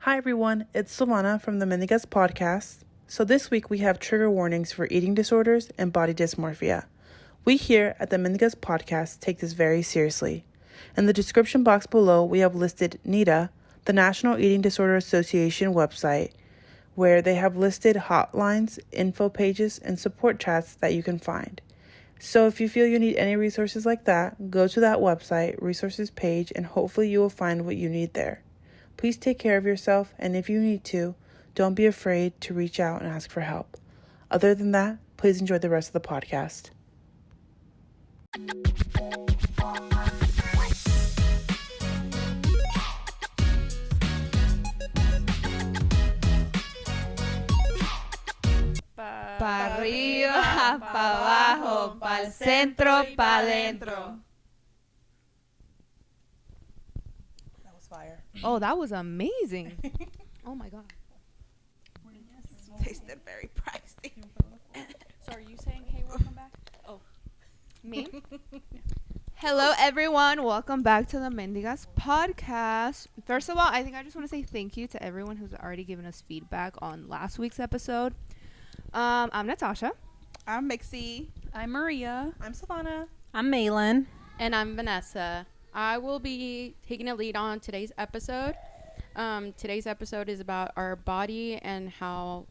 Hi everyone, it's Silvana from the Mendigas Podcast. So this week we have trigger warnings for eating disorders and body dysmorphia. We here at the Mendigas Podcast take this very seriously. In the description box below, we have listed NEDA, the National Eating Disorder Association website, where they have listed hotlines, info pages, and support chats that you can find. So if you feel you need any resources like that, go to that website, resources page, and hopefully you will find what you need there. Please take care of yourself, and if you need to, don't be afraid to reach out and ask for help. Other than that, please enjoy the rest of the podcast. Pa arriba, pa abajo, pa'l centro, pa dentro. That was fire. Oh, that was amazing. Oh my god. Tasted very pricey. So are you saying, hey, welcome back? Oh. Me? Hello, everyone. Welcome back to the Mendigas Podcast. First of all, I think I just want to say thank you to everyone who's already given us feedback on last week's episode. I'm Natasha. I'm Mixzi. I'm Maria. I'm Silvana. I'm Maylen. And I'm Vanessa. I will be taking a lead on today's episode. Today's episode is about our body and how...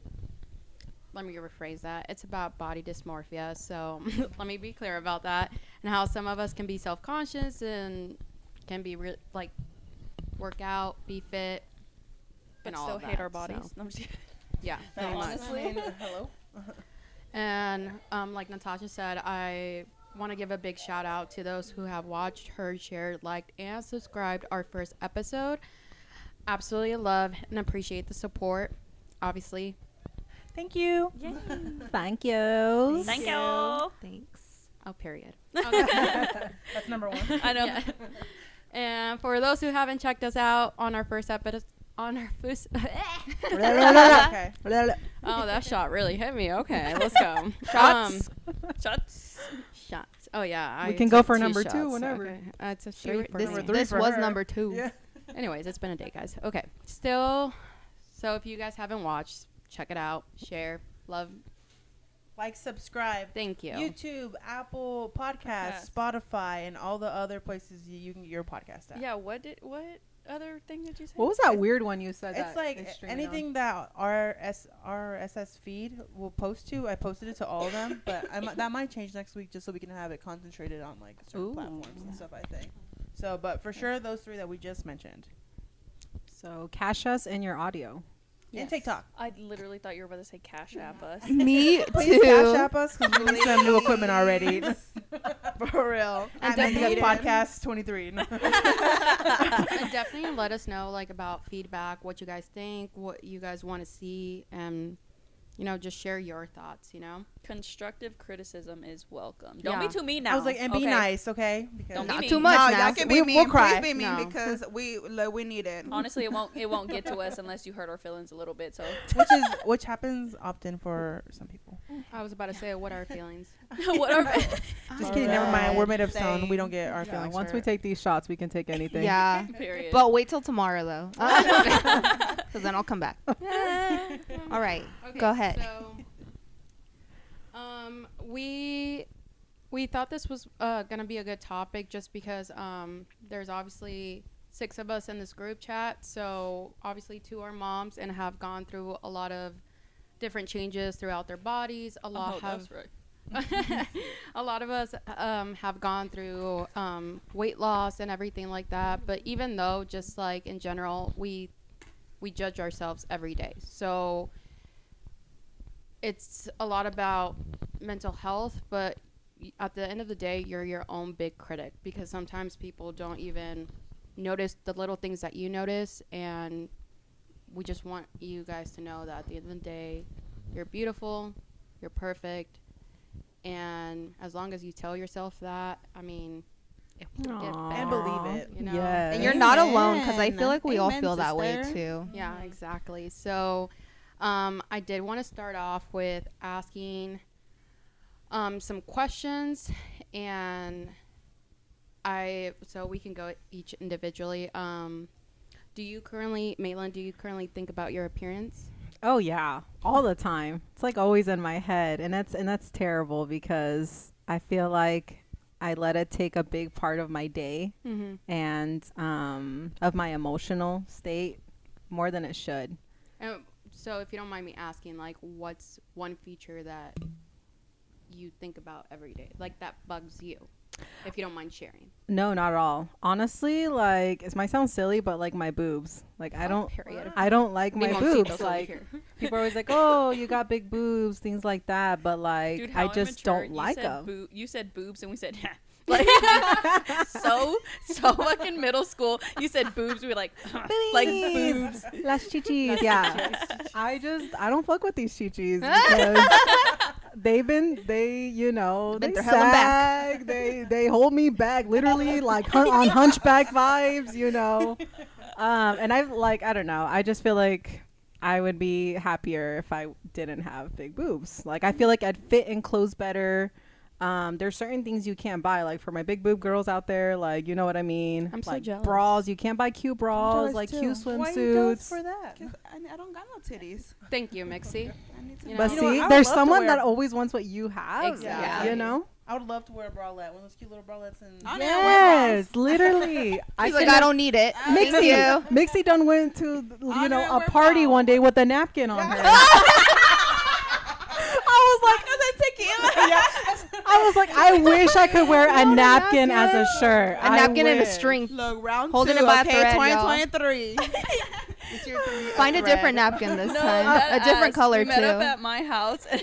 Let me rephrase that. It's about body dysmorphia. So let me be clear about that. And how some of us can be self-conscious and can be work out, be fit, But and all still of hate that, our bodies. so. No, I'm just kidding. Yeah, No, pretty much. honestly. Hello. And like Natasha said, I want to give a big shout out to those who have watched, heard, shared, liked, and subscribed our first episode. Absolutely love and appreciate the support. Obviously. Thank you. Yay. Thank you. Thank you. Thanks. Oh, period. That's number one. I know. Yeah. And for those who haven't checked us out on our first episode, Okay. Oh, that shot really hit me. Okay, let's go. Shots. Shots. Oh yeah, We I can go took for 2 number shots. 2 whenever. Okay. It's a 3 for This, me. this for was her. number 2. Yeah. Anyways, it's been a day, guys. Okay. Still, so if you guys haven't watched, check it out. Share. Love. Like, subscribe. Thank you. YouTube, Apple Podcasts, Spotify, and all the other places you can get your podcast at. Yeah. What other thing did you say? What was that weird one you said? It's that like is streaming anything that our RSS feed will post to. I posted it to all of them, but that might change next week just so we can have it concentrated on like certain Ooh. platforms and stuff. I think. So, but for sure, those 3 that we just mentioned. on? So cash us in your audio. And TikTok. I literally thought you were about to say Cash App us. Me Please cash too. app us because we need some new equipment already. For real. And And definitely- Podcast 23. And definitely let us know about feedback, what you guys think, what you guys want to see, and just share your thoughts. Constructive criticism is welcome. Don't be Yeah. too mean now. I was like, and be okay? nice, okay? Because Don't Not be too mean. much No, now. y'all can be mean. We'll cry. Please be mean No. because we need it. Honestly, it won't get to us unless you hurt our feelings a little bit. So which happens often for some people. I was about to say, what are feelings? what are Just kidding. Never mind. We're made of stone. Same. We don't get our Yeah, feelings once we hurt. take these shots, we can take anything. Yeah. period? But wait till tomorrow, though. Because then I'll come back. All right. Okay, Go ahead. So, we thought this was gonna be a good topic just because there's obviously 6 of us in this group chat. So obviously 2 are moms and have gone through a lot of different changes throughout their bodies. A lot have. That's right. A lot of us have gone through weight loss and everything like that. But even though, just like in general, we judge ourselves every day. So it's a lot about mental health, but at the end of the day, you're your own big critic because sometimes people don't even notice the little things that you notice. And we just want you guys to know that at the end of the day, you're beautiful, you're perfect. And as long as you tell yourself that, I mean, it will get Aw. better. And believe it. Yes. And you're not alone because I Amen. feel like we all Amen, feel that way, sister. too. Yeah, exactly. So I did want to start off with asking some questions, and so we can go each individually. Maylen, do you currently think about your appearance? Oh yeah, all the time. It's like always in my head, and that's terrible because I feel like I let it take a big part of my day and of my emotional state more than it should. So if you don't mind me asking, like, what's one feature that you think about every day, like that bugs you, if you don't mind sharing? No, not at all. Honestly, like, it might sound silly, but like my boobs. Like, I don't like my boobs. Like, people are always like, "Oh, you got big boobs," things like that. But like, Dude, I just don't like them. You said boobs, and we said, like, so fucking middle school. You said boobs, we were like, like boobs. Las chichis, yeah. I don't fuck with these chichis because they sag, they hold me back, literally, like on hunchback vibes, and I don't know. I just feel like I would be happier if I didn't have big boobs. Like, I feel like I'd fit in clothes better. There's certain things you can't buy, like for my big boob girls out there, like, you know what I mean? I'm so like jealous. Bras, you can't buy cute bras, like too. cute Why are you jealous swimsuits. for that? I don't got no titties. Thank you, Mixzi. I need to You But know, You know what, see, I would there's love to someone wear- that always wants what you have. Exactly. You know? I would love to wear a bralette, one of those cute little bralettes. And I Yes, literally. He's like, I don't need it. Thank you. Mixi done went to I don't a wear party bras. one day with a napkin on her. I was like, I wish I could wear a napkin as a shirt. A napkin and a wish. string. Look, round Holding two, it by a okay, thread, y'all. 2023. Find a different napkin this time. That A different ass, color we met up too. at my house, and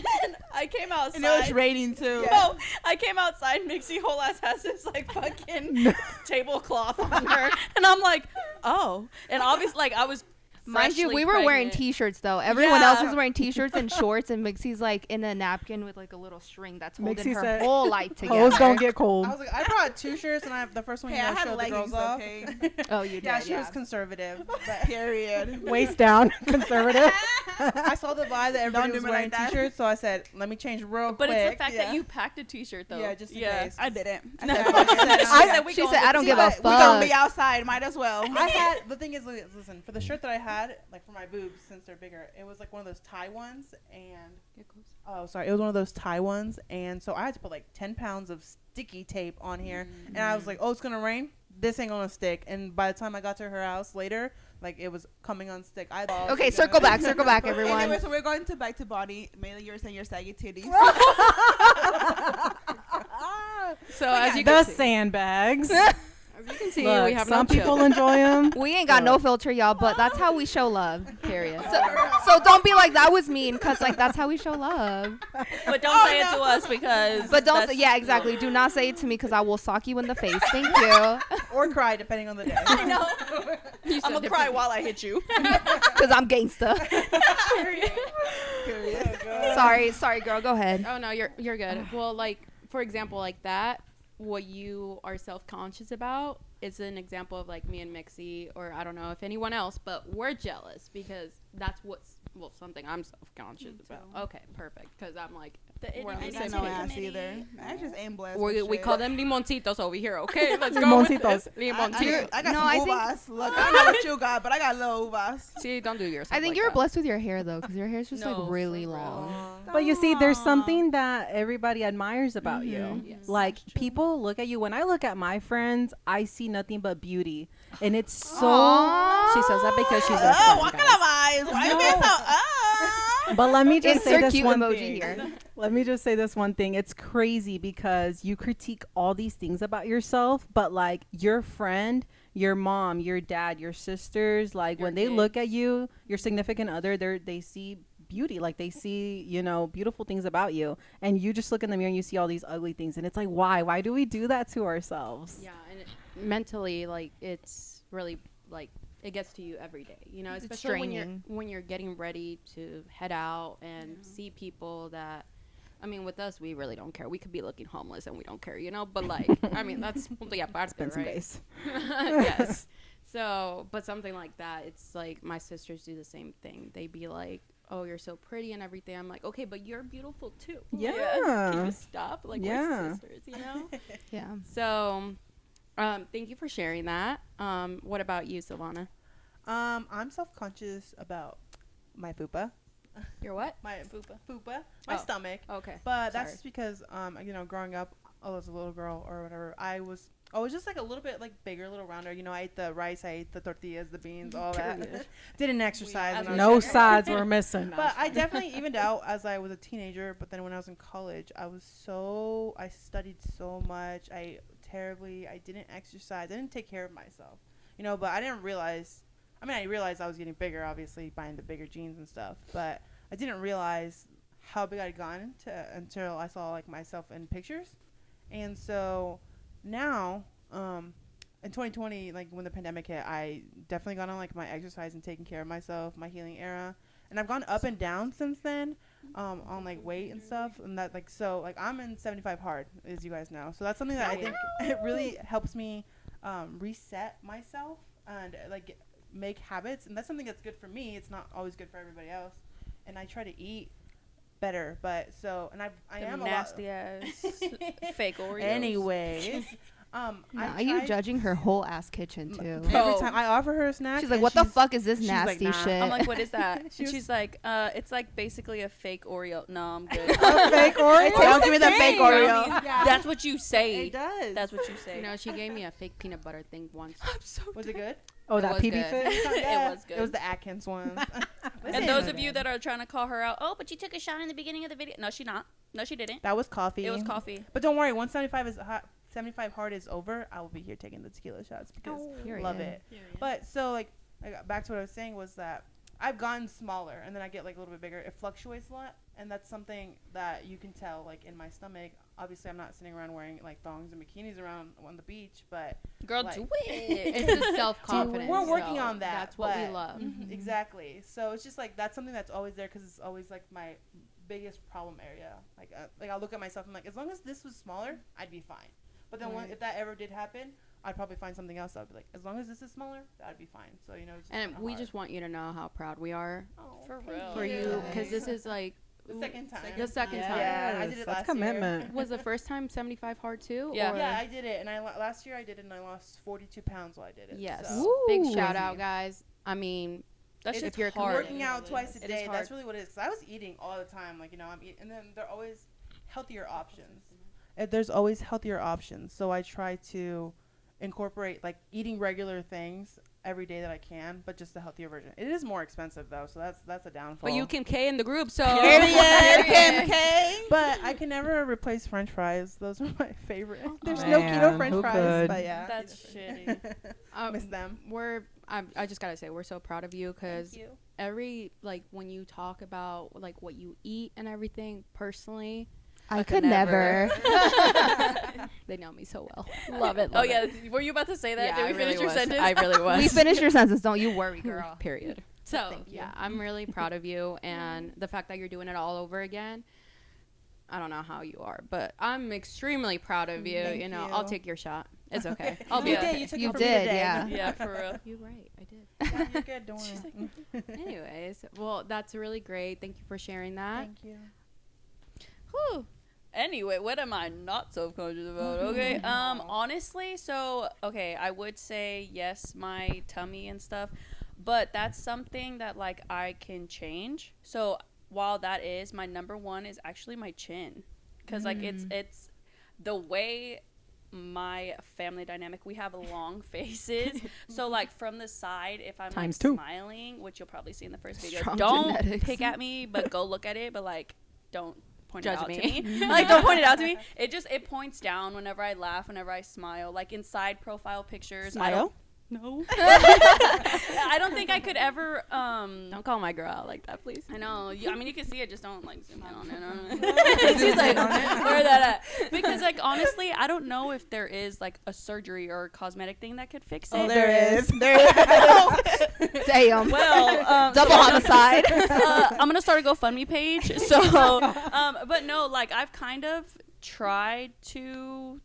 I came outside. And it was raining too. No, I came outside. Mixie whole ass has this like fucking tablecloth on her, and I'm like, oh. And obviously, like, I was. Mind you, we freshly were wearing pregnant. t-shirts though. Everyone else Yeah. was wearing t-shirts and shorts, and Mixie's like in a napkin with like a little string that's holding Mixie her said, whole life together. Hoes gonna get cold. I was like, I brought 2 shirts, and the first one Hey, I had showed the girls leggings, off. okay? Oh, you did. Yeah, she was conservative. But Period. Waist down, conservative. I saw the vibe that everybody do was me wearing like that. t-shirts, so I said, let me change real But quick. it's the fact yeah. that you packed a t-shirt though. Yeah, just in case. I didn't. I No. said, fuck it. She said, I don't give a We gonna be fuck. outside. Might as well. I had the thing is, listen, for the shirt that I had, like for my boobs, since they're bigger, it was like one of those tie ones, and it was one of those tie ones, and so I had to put like 10 pounds of sticky tape on here, and I was like, oh, it's gonna rain, this ain't gonna stick, and by the time I got to her house later, like it was coming unstick. Okay, circle back, everyone. Anyway, so we're going to back to body. Mainly, you're saying your saggy titties. So as you The can see, sandbags. As you can see, Look, we have some no people chill. enjoy them. We ain't got no filter, y'all, but that's how we show love. Period. So don't be like that was mean, cause like that's how we show love. but don't say it to us because. But don't. that's- Yeah, exactly. Do not say it to me, cause I will sock you in the face. Thank you. or cry depending on the day. I know. I'm gonna cry while I hit you. Cause I'm gangsta. Period. Sorry, girl. Go ahead. Oh no, you're good. Well, like, for example, like that, what you are self-conscious about is an example of like me and Mixie, or I don't know if anyone else, but we're jealous because that's something I'm self-conscious about. Okay, perfect. Because I'm like, I ain't got no ass either. I just ain't blessed. we with shit. call them limoncitos over here. Okay, let's go. with Limoncitos. this. I Limoncitos. got No, some I think- uvas. Look, I don't know what you got, but I got little uvas. See, don't do yourself. I think like you're that. blessed with your hair though, cause your hair's just No, like really for real. long. But you see, there's something that everybody admires about you. Yes. Like, people look at you. When I look at my friends, I see nothing but beauty. And it's so... Aww. She says that because she's a Oh, friend, what guys. kind of eyes? Why you being so? But let me just say Insert this cute one emoji thing. here. Let me just say this one thing. It's crazy because you critique all these things about yourself, but like your friend, your mom, your dad, your sisters, like Your when they look kids. at you, your significant other, they see beauty, like they see, beautiful things about you, and you just look in the mirror and you see all these ugly things, and it's like, why do we do that to ourselves? Yeah, and mentally, like, it's really like it gets to you every day, It's especially draining. when you're getting ready to head out and see people that, I mean, with us, we really don't care. We could be looking homeless and we don't care, but like, I mean, that's punto y aparte, Expensive right? base. Yes. So, but something like that, it's like my sisters do the same thing. They be like, oh, you're so pretty and everything. I'm like, okay, but you're beautiful too. Like, Yeah. can you stop? Like, Yeah. we're sisters, Yeah. So, thank you for sharing that. What about you, Silvana? I'm self-conscious about my fupa. You're what? My fupa. My stomach. Okay. But that's Sorry. just because, growing up, as a little girl or whatever, I was just like a little bit like bigger, a little rounder. I ate the rice, I ate the tortillas, the beans, all that. Didn't exercise. when I was No younger. sides were missing. But I definitely evened out as I was a teenager. But then when I was in college, I studied so much. I didn't exercise. I didn't take care of myself. But I didn't realize. I realized I was getting bigger, obviously, buying the bigger jeans and stuff. But I didn't realize how big I'd gotten until I saw, like, myself in pictures. And so now, in 2020, like, when the pandemic hit, I definitely got on, like, my exercise and taking care of myself, my healing era. And I've gone up and down since then on, like, weight and stuff. And that, like, so, like, I'm in 75 hard, as you guys know. So that's something that I think it really helps me reset myself and, like, make habits, and that's something that's good for me. It's not always good for everybody else, and I try to eat better. But I am nasty ass fake Oreos. Anyways, Are you judging her whole ass kitchen too? every time I offer her a snack, She's like, and "What the fuck is this she's like, nasty nah. shit?" I'm like, what is that? And she's like, it's like basically a fake Oreo. No, I'm good. A fake Oreo. Don't give me the fake Oreo. That's what you say. It does. That's what you say. She gave me a fake peanut butter thing once. I'm so Was it good? Oh, It that was PB good. fit. Yeah, It was good. It was the Atkins one. And those of you that are trying to call her out, oh, but you took a shot in the beginning of the video. No, she not. No, she didn't. that was coffee. It was coffee. But don't worry, once 75 hard is over, I will be here taking the tequila shots because love it. But so like back to what I was saying was that I've gotten smaller and then I get like a little bit bigger. It fluctuates a lot, and that's something that you can tell like in my stomach. Obviously, I'm not sitting around wearing like thongs and bikinis around on the beach, but Girl, like, do it. It's the self-confidence. we're working so on that. That's what we but- love. Exactly. So it's just like that's something that's always there because it's always like my biggest problem area. Like I'll look at myself and I'm like, as long as this was smaller, I'd be fine. But then if that ever did happen, I'd probably find something else. I'd be like, as long as this is smaller, that'd be fine. So it's just And kinda we hard. just want you to know how proud we are For real. for you, because this is like the second time. the second time. Yeah, I did it That's last commitment. year. Was the first time 75 hard too? Yeah. or- Yeah, I did it, and last year I did it, and I lost 42 pounds while I did it. Yes. So. Big Ooh. shout out, guys. I mean, That's It's just you're hard. working out twice a It is day. hard. That's really what it is. 'Cause I was eating all the time, like I'm eating, and then there are always healthier options. There's always healthier options, so I try to incorporate like eating regular things every day that I can, but just the healthier version. It is more expensive though, so that's a downfall. But you Kim K in the group, so. Kim K. But I can never replace French fries. Those are my favorite. There's Man, no keto French who fries, could? but yeah, That's shitty. miss them. I just gotta say, we're so proud of you because Thank you. every like when you talk about like what you eat and everything personally, I could never. they know me so well. Love it. Oh, love yeah. it. Were you about to say that? Yeah, Did we I really finish your was. sentence? I really was. We finished your sentence. Don't you worry, girl. Period. So Thank you. yeah, I'm really proud of you, and the fact that you're doing it all over again. I don't know how you are, but I'm extremely proud of you. Thank I'll you. take your shot. It's okay. I'll You be did. okay. You took You it from me did, today. yeah. Yeah, for real. You're right. I did. Yeah, you're good. Don't worry. Anyways, well, that's really great. Thank you for sharing that. Thank you. Whew. Anyway, what am I not self-conscious about? Okay. Honestly, so okay, I would say yes, my tummy and stuff, but that's something that like I can change. So while that is my number one is actually my chin, because like it's the way my family dynamic, we have long faces. So like from the side, if I'm Times like two. smiling, which you'll probably see in the first video, Strong don't genetics. pick at me, but go look at it, but like don't point Judge it out me. to me. Like don't point it out to me. It points down whenever I laugh, whenever I smile. Like in side profile pictures. Smile? No. I don't think I could ever Don't call my girl out like that, please. I know. I mean, you can see it. Just don't like zoom in on it. She's like, where that at? Because like honestly, I don't know if there is like a surgery or a cosmetic thing that could fix it. Oh, there is. There is. Damn. Well, Double homicide. I'm gonna start a GoFundMe page. So, but no, like I've kind of tried to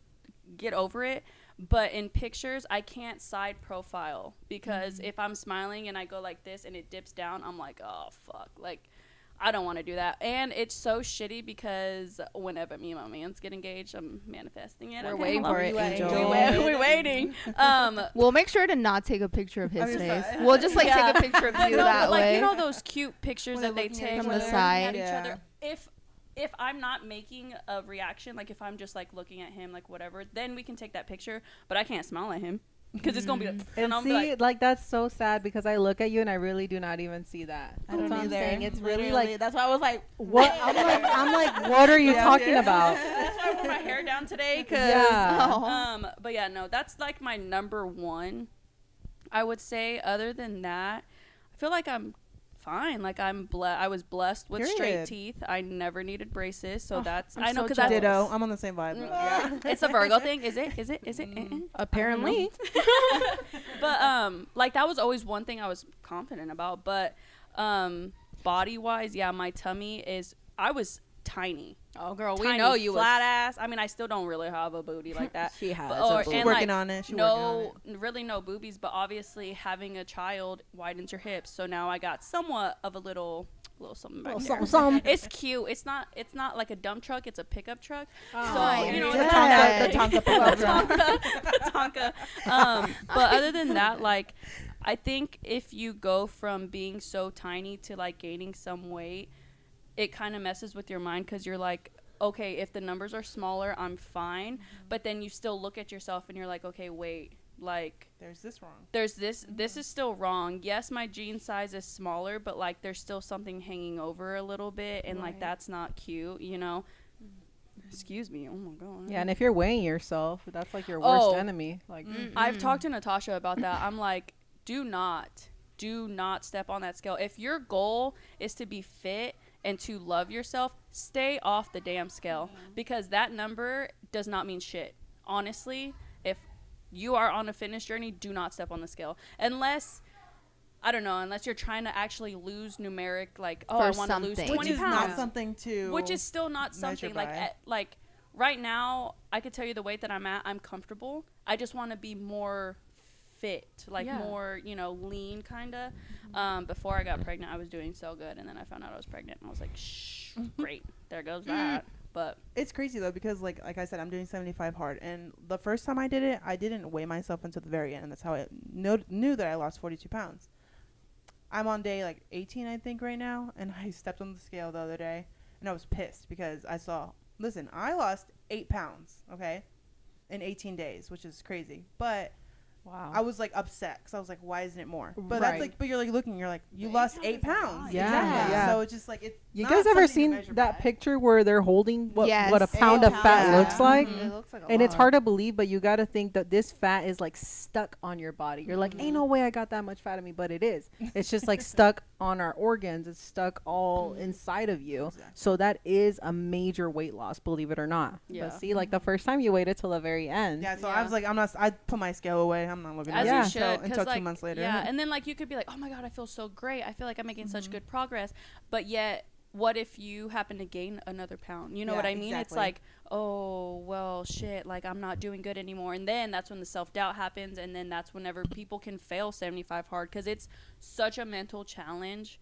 get over it. But in pictures, I can't side profile because if I'm smiling and I go like this and it dips down, I'm like, oh, fuck. Like, I don't want to do that. And it's so shitty because whenever me and my mans get engaged, I'm manifesting it. We're Okay, waiting hold for on. it, Angel. We're waiting. We'll make sure to not take a picture of his I'm face. sorry. We'll just like Yeah. take a picture of you No, that but, like, way. you know those cute pictures When that they're they looking at take each when other. they're From the looking at side. each Yeah. other. If I'm not making a reaction, like if I'm just like looking at him, like whatever, then we can take that picture. But I can't smile at him because it's gonna be like, And I'm see, like, that's so sad because I look at you and I really do not even see that. I don't That's what I'm either. saying. It's really Literally. like, That's why I was like, what? I'm like, what are you talking about? that's why I wore my hair down today. Cause, Yeah. but yeah, no, that's like my number one. I would say. Other than that, I feel like I'm fine. Like I was blessed with straight Period. teeth. I never needed braces, so that's I'm I know so because that's Ditto. I'm on the same vibe. yeah. It's a Virgo thing. Is it? Apparently. But like that was always one thing I was confident about. But body wise, yeah, my tummy is. I was tiny. Oh, girl, we Tiny, know you flat ass. I mean, I still don't really have a booty like that. She has. But- a or- boob. and, Working like, on it. She working on it. really no boobies, but obviously having a child widens your hips. So now I got somewhat of a little something back there. Some. It's cute. It's not like a dump truck. It's a pickup truck. So you know, The it's Tonka, Tonka. the Tonka pickup truck. Tonka. But other than that, like, I think if you go from being so tiny to like gaining some weight, it kind of messes with your mind because you're like, okay, if the numbers are smaller, I'm fine. But then you still look at yourself and you're like, okay, wait, like, There's this wrong. there's this is still wrong. Yes, my jean size is smaller, but like there's still something hanging over a little bit, and like that's not cute, you know. Excuse me. Oh my god. Yeah, and if you're weighing yourself, that's like your worst Oh. enemy. Like, I've talked to Natasha about that. I'm like, do not step on that scale. If your goal is to be fit and to love yourself, stay off the damn scale because that number does not mean shit. Honestly, if you are on a fitness journey, do not step on the scale unless you're trying to actually lose numeric, like, oh, I For want to lose something. 20 Which is pounds. not something to. Which is still not measure something by. like right now I could tell you the weight that I'm at, I'm comfortable. I just want to be more fit, like more, lean kind of. Before I got pregnant, I was doing so good, and then I found out I was pregnant and I was like, shh, great, there goes that. But It's crazy though because like I said, I'm doing 75 hard, and the first time I did it, I didn't weigh myself until the very end, and that's how I knew that I lost 42 pounds. I'm on day like 18, I think, right now, and I stepped on the scale the other day, and I was pissed because I saw. Listen, I lost 8 pounds, okay, in 18 days, which is crazy, but. wow. I was like upset because I was like, why isn't it more? But Right. that's like, but you're like looking, you're like, you lost 8 pounds. Yeah, Exactly. yeah. So it's just like, it's You not guys ever something to seen measure that by. picture where they're holding what Yes. a pound of fat Yeah. looks like? It looks like a And it's lot. hard to believe, but you got to think that this fat is like stuck on your body. You're like, ain't no way I got that much fat in me, but it is. It's just like stuck on our organs. It's stuck all inside of you. Exactly. So that is a major weight loss, believe it or not. Yeah. But see, like the first time you waited till the very end. Yeah, so Yeah. I was like, I put my scale away. I'm not looking as at Yeah. it you should, until 'cause, 2 like, months later. Yeah, and then like you could be like, oh my god, I feel so great. I feel like I'm making such good progress. But yet, what if you happen to gain another pound? You know Yeah, what I mean? It's exactly. like, oh well, shit. Like I'm not doing good anymore. And then that's when the self doubt happens. And then that's whenever people can fail 75 hard because it's such a mental challenge,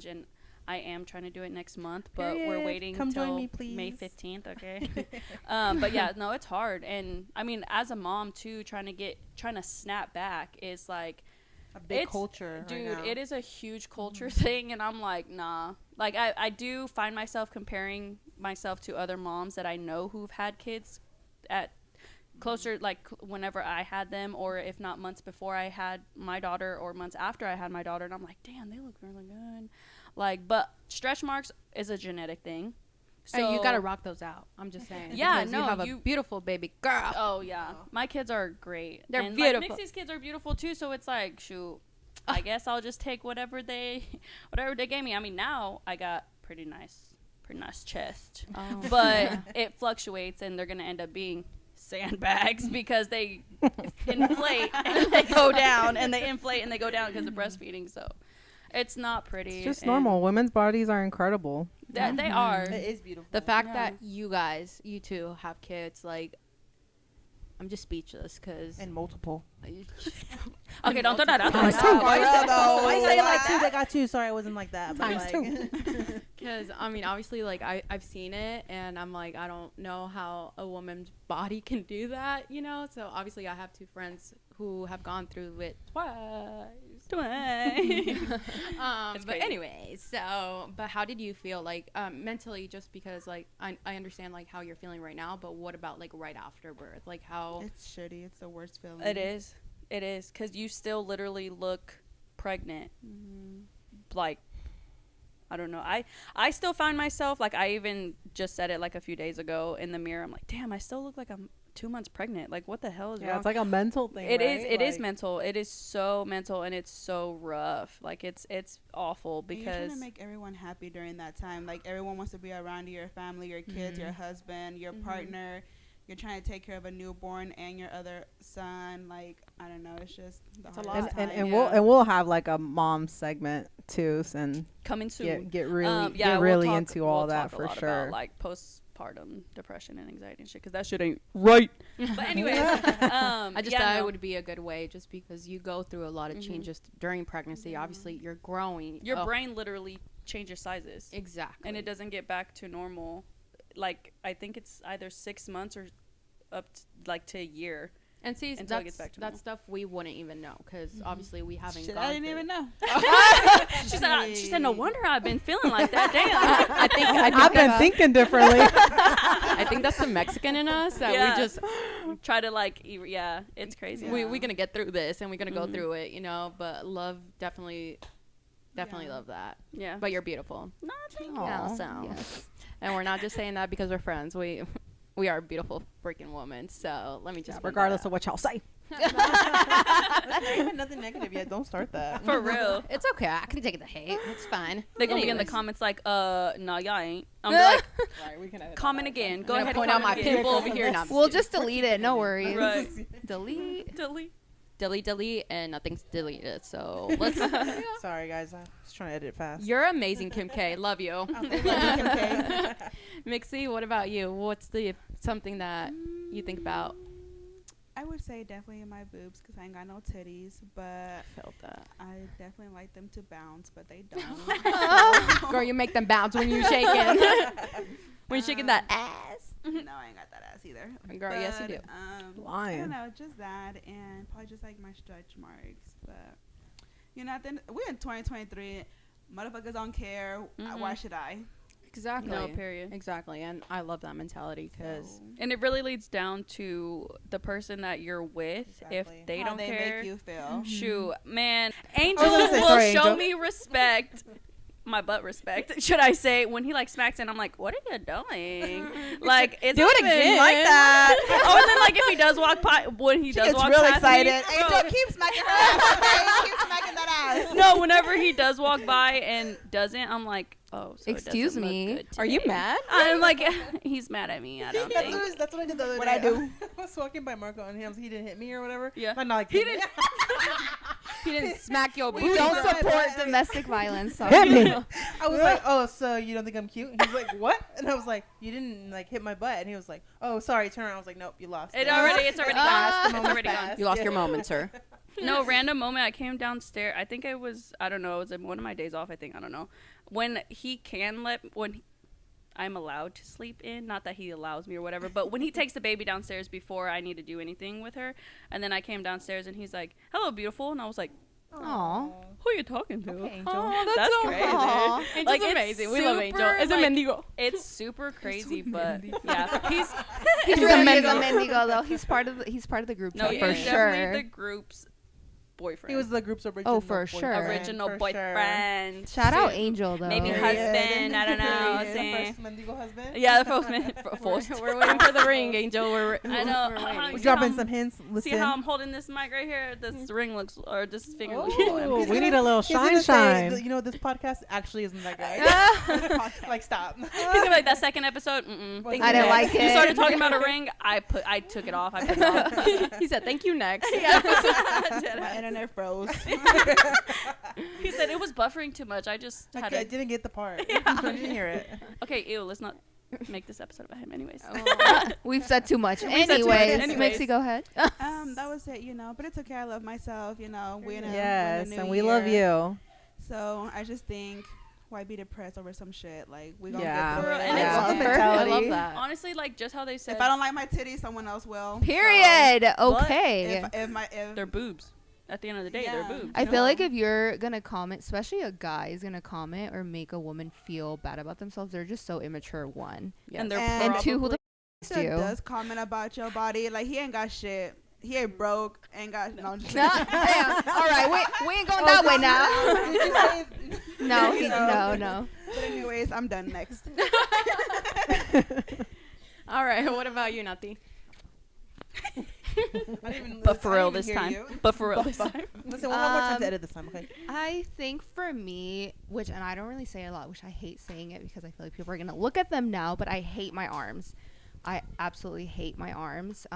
And I am trying to do it next month, but we're Period. waiting Come join till me, please. May 15th. Okay. But yeah, no, it's hard. And I mean, as a mom too, trying to snap back is like. a big It's- culture, Dude, right now. it is a huge culture thing, and I'm like, nah. Like, I do find myself comparing myself to other moms that I know who've had kids at closer, like, whenever I had them, or if not months before I had my daughter, or months after I had my daughter, and I'm like, damn, they look really good. Like, but stretch marks is a genetic thing. So Hey, you gotta rock those out. I'm just saying. Yeah, because no, you have a you- beauty baby girl. Oh yeah, my kids are great. They're and, beautiful. Like, Mixzi's kids are beautiful too. So it's like, shoot, I guess I'll just take whatever they gave me. I mean, now I got pretty nice chest, Oh. but it fluctuates, and they're gonna end up being sandbags because they inflate and they go down, and they inflate and they go down because of breastfeeding. So it's not pretty. It's just and normal. Women's bodies are incredible. They are. It is beautiful. The fact Yeah. that you two have kids, like, I'm just speechless because. And multiple. Okay, don't throw that out there. Times two. Why you say like two? They got two. Sorry, I wasn't like that. But Times like, Because I mean, obviously, like I've seen it, and I'm like, I don't know how a woman's body can do that, you know. So obviously, I have two friends who have gone through it twice. But crazy. anyway, so but how did you feel like mentally? Just because like I understand like how you're feeling right now, but what about like right after birth? Like how? It's shitty. It's the worst feeling. It is. It is. Because you still literally look pregnant. Like, I don't know. I still find myself, like, I even just said it like a few days ago in the mirror. I'm like, damn, I still look like I'm 2 months pregnant. Like, what the hell is wrong? It's like a mental thing. It is. right? It is Like- mental. It is so mental, and it's so rough. Like, it's awful And you're trying because to make everyone happy during that time. Like, everyone wants to be around your family, your kids, your husband, your partner. You're trying to take care of a newborn and your other son. Like, I don't know. It's just the It's a hardest lot. time. And we'll have like a mom segment too, and coming soon. get really yeah, get we'll really talk- into all we'll that talk a for lot sure. about, like, postpartum depression and anxiety and shit, because that shit ain't right. But anyways, I just yeah, thought no. it would be a good way, just because you go through a lot of changes during pregnancy. Obviously, you're growing. Your brain literally changes sizes, exactly, and it doesn't get back to normal. Like, I think it's either 6 months or up to, like, to a year. And see, until it that's gets back to that normal. stuff we wouldn't even know because obviously we haven't. Shit, gone I didn't through even it. know. She said, no wonder I've been feeling like that. Damn. I think I've been thinking differently. I think that's the Mexican in us that Yeah. we just Try to, like, yeah, it's crazy. Yeah. we're gonna get through this and we're gonna go through it, you know. But love definitely love that. Yeah. But you're beautiful. No, thank Aw, you. so. And we're not just saying that because we're friends. We are beautiful freaking women. So let me just Regardless of what y'all say. That's not even nothing negative yet. Don't start that. For real. it's okay. I can take the hate. It's fine. They're going to be in the Anyways. comments like, nah, y'all ain't. I'm like, Right, we can edit comment again. Go I'm ahead gonna and point out my comment again. pimple over here. Now We'll just delete it. No worries. Right. Delete. Delete. and nothing's deleted. So let's. Sorry, guys. I was trying to edit it fast. You're amazing, Kim K. Love you. Okay. Mixzi, what about you? What's something that you think about? I would say definitely my boobs because I ain't got no titties, but Felt that. I definitely like them to bounce, but they don't. Girl, you make them bounce when you shaking. when you shaking that ass. No, I ain't got that ass either. Girl, yes you do. I Lying. don't know, just that, and probably just like my stretch marks. But you know, then we're in 2023. Motherfuckers don't care. Why should I? Exactly. No, period. Exactly. And I love that mentality because So, And it really leads down to the person that you're with. Exactly. If they how don't they care, make you feel. shoot, man, Angel gonna say, will sorry, show Angel. me respect. My butt respect, should I say? When he like smacks it, I'm like, "What are you doing?" Like, it's Do not it even again. like that. Oh, and then like if he does walk by, when he does Gets walk real past excited. me, Angel, bro, keep smacking her ass. Okay? Keep smacking that ass. no, whenever he does walk by and doesn't, I'm like, "Oh, so it Excuse doesn't look me. good Are you today." mad? I'm like, he's mad at me. I don't think. That's what I did the other What day. I do? I was walking by Marco and he didn't hit me or whatever. Yeah. I'm not like, He didn't. He didn't smack your We booty. don't Right, support right. domestic violence. So. Hit me. I was like, oh, so you don't think I'm cute? And he's like, what? And I was like, you didn't like hit my butt. And he was like, oh, sorry, turn around. I was like, nope, you lost. It's already gone. The It's moment's already gone. passed. You lost Yeah. your moment, sir. No, random moment. I came downstairs. I think it was, I don't know, it was one of my days off, I think. I don't know. When he can I'm allowed to sleep in. Not that he allows me or whatever, but when he takes the baby downstairs before I need to do anything with her. And then I came downstairs and he's like, hello, beautiful. And I was like, Aw. who are you talking to? Okay, Angel. Oh, That's so crazy. Aw. Angel's Like, it's amazing. We love super, Angel. It's a like, mendigo. It's super crazy, but yeah. He's He's really really is a Mendigo though. He's part of the group no, chat he's for definitely sure. the group's boyfriend. He was the group's original for sure. original for boyfriend. Shout out Shoot. Angel though. Maybe husband. I don't know. The saying. first Mendigo husband. Yeah, the first. We're waiting for the ring, Angel. I know. We're waiting. We're See dropping how- some hints. See Listen. how I'm holding this mic right here? This ring looks, or this finger looks. Oh, good. we need a little He's gonna shine. say, you know, this podcast actually isn't that great. Like, stop. He's gonna be like that second episode. Thank I you, didn't next. like You it. started talking about a ring. I took it off. I put it off. He said, "Thank you." Next. My internet froze. He said it was buffering too much. I just had I it. didn't get the part. I didn't hear it. Okay, ew. Let's not. make this episode about him, anyways. We've said too much. said too much. Anyways, Anyways. Mixzi, go ahead. That was it, but it's okay. I love myself, we're in Yes, a new and we love year. you. So I just think, why be depressed over some shit? Like, we gonna Yeah. get through it. And Yeah. it's I love that. honestly, like, just how they said If I don't like my titties, someone else will. Period. So Okay. if they're boobs. At the end of the day, Yeah. they're boobs. I you feel know? like if you're gonna comment, especially a guy is gonna comment or make a woman feel bad about themselves, they're just so immature. One, and they're And and two, who the that you? does comment about your body, like, he ain't got shit. He ain't broke, ain't got no. Damn. All right, we ain't going that way now. No, no. But anyways, I'm done. Next. All right. What about you, Nati? But for real this time. But for real this time. Listen, we'll have more time to edit this time, okay? I think for me, and I don't really say it a lot, which I hate saying it because I feel like people are gonna look at them now, but I hate my arms. I absolutely hate my arms.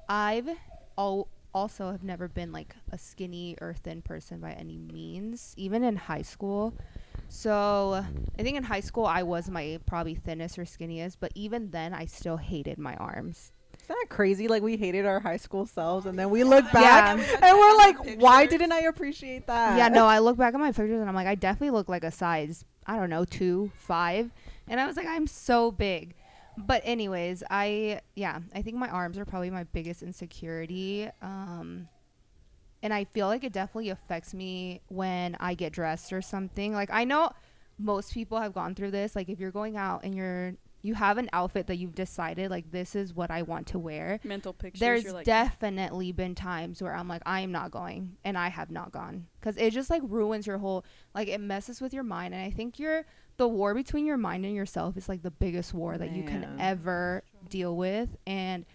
I've also have never been like a skinny or thin person by any means, even in high school. So I think in high school I was my probably thinnest or skinniest, but even then I still hated my arms. Isn't that crazy? Like, we hated our high school selves, and then we look back and we're like, why didn't I appreciate that? Yeah, no, I look back at my pictures and I'm like, I definitely look like a size, I don't know, 2, 5. And I was like, I'm so big. But anyways, I think my arms are probably my biggest insecurity. And I feel like it definitely affects me when I get dressed or something. Like, I know most people have gone through this. Like, if you're going out and you have an outfit that you've decided, like, this is what I want to wear. Mental pictures. There's you're like, definitely been times where I'm like, I am not going, and I have not gone, because it just like ruins your whole, like, it messes with your mind. And I think the war between your mind and yourself is like the biggest war that you can ever deal with. And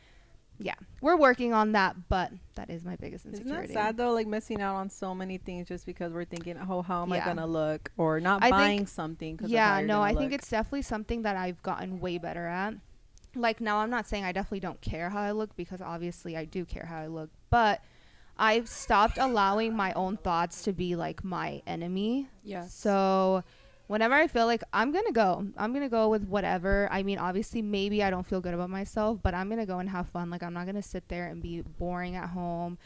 yeah, we're working on that, but that is my biggest insecurity. Isn't that sad though? Like, missing out on so many things just because we're thinking, oh, how am I Yeah. gonna look, or not I buying think- something. Cause Yeah, of how you're no, gonna I think look. it's definitely something that I've gotten way better at. Like, now I'm not saying I definitely don't care how I look, because obviously I do care how I look, but I've stopped allowing my own thoughts to be like my enemy. yes. So whenever I feel like I'm going to go with whatever. I mean, obviously maybe I don't feel good about myself, but I'm going to go and have fun. Like, I'm not going to sit there and be boring at home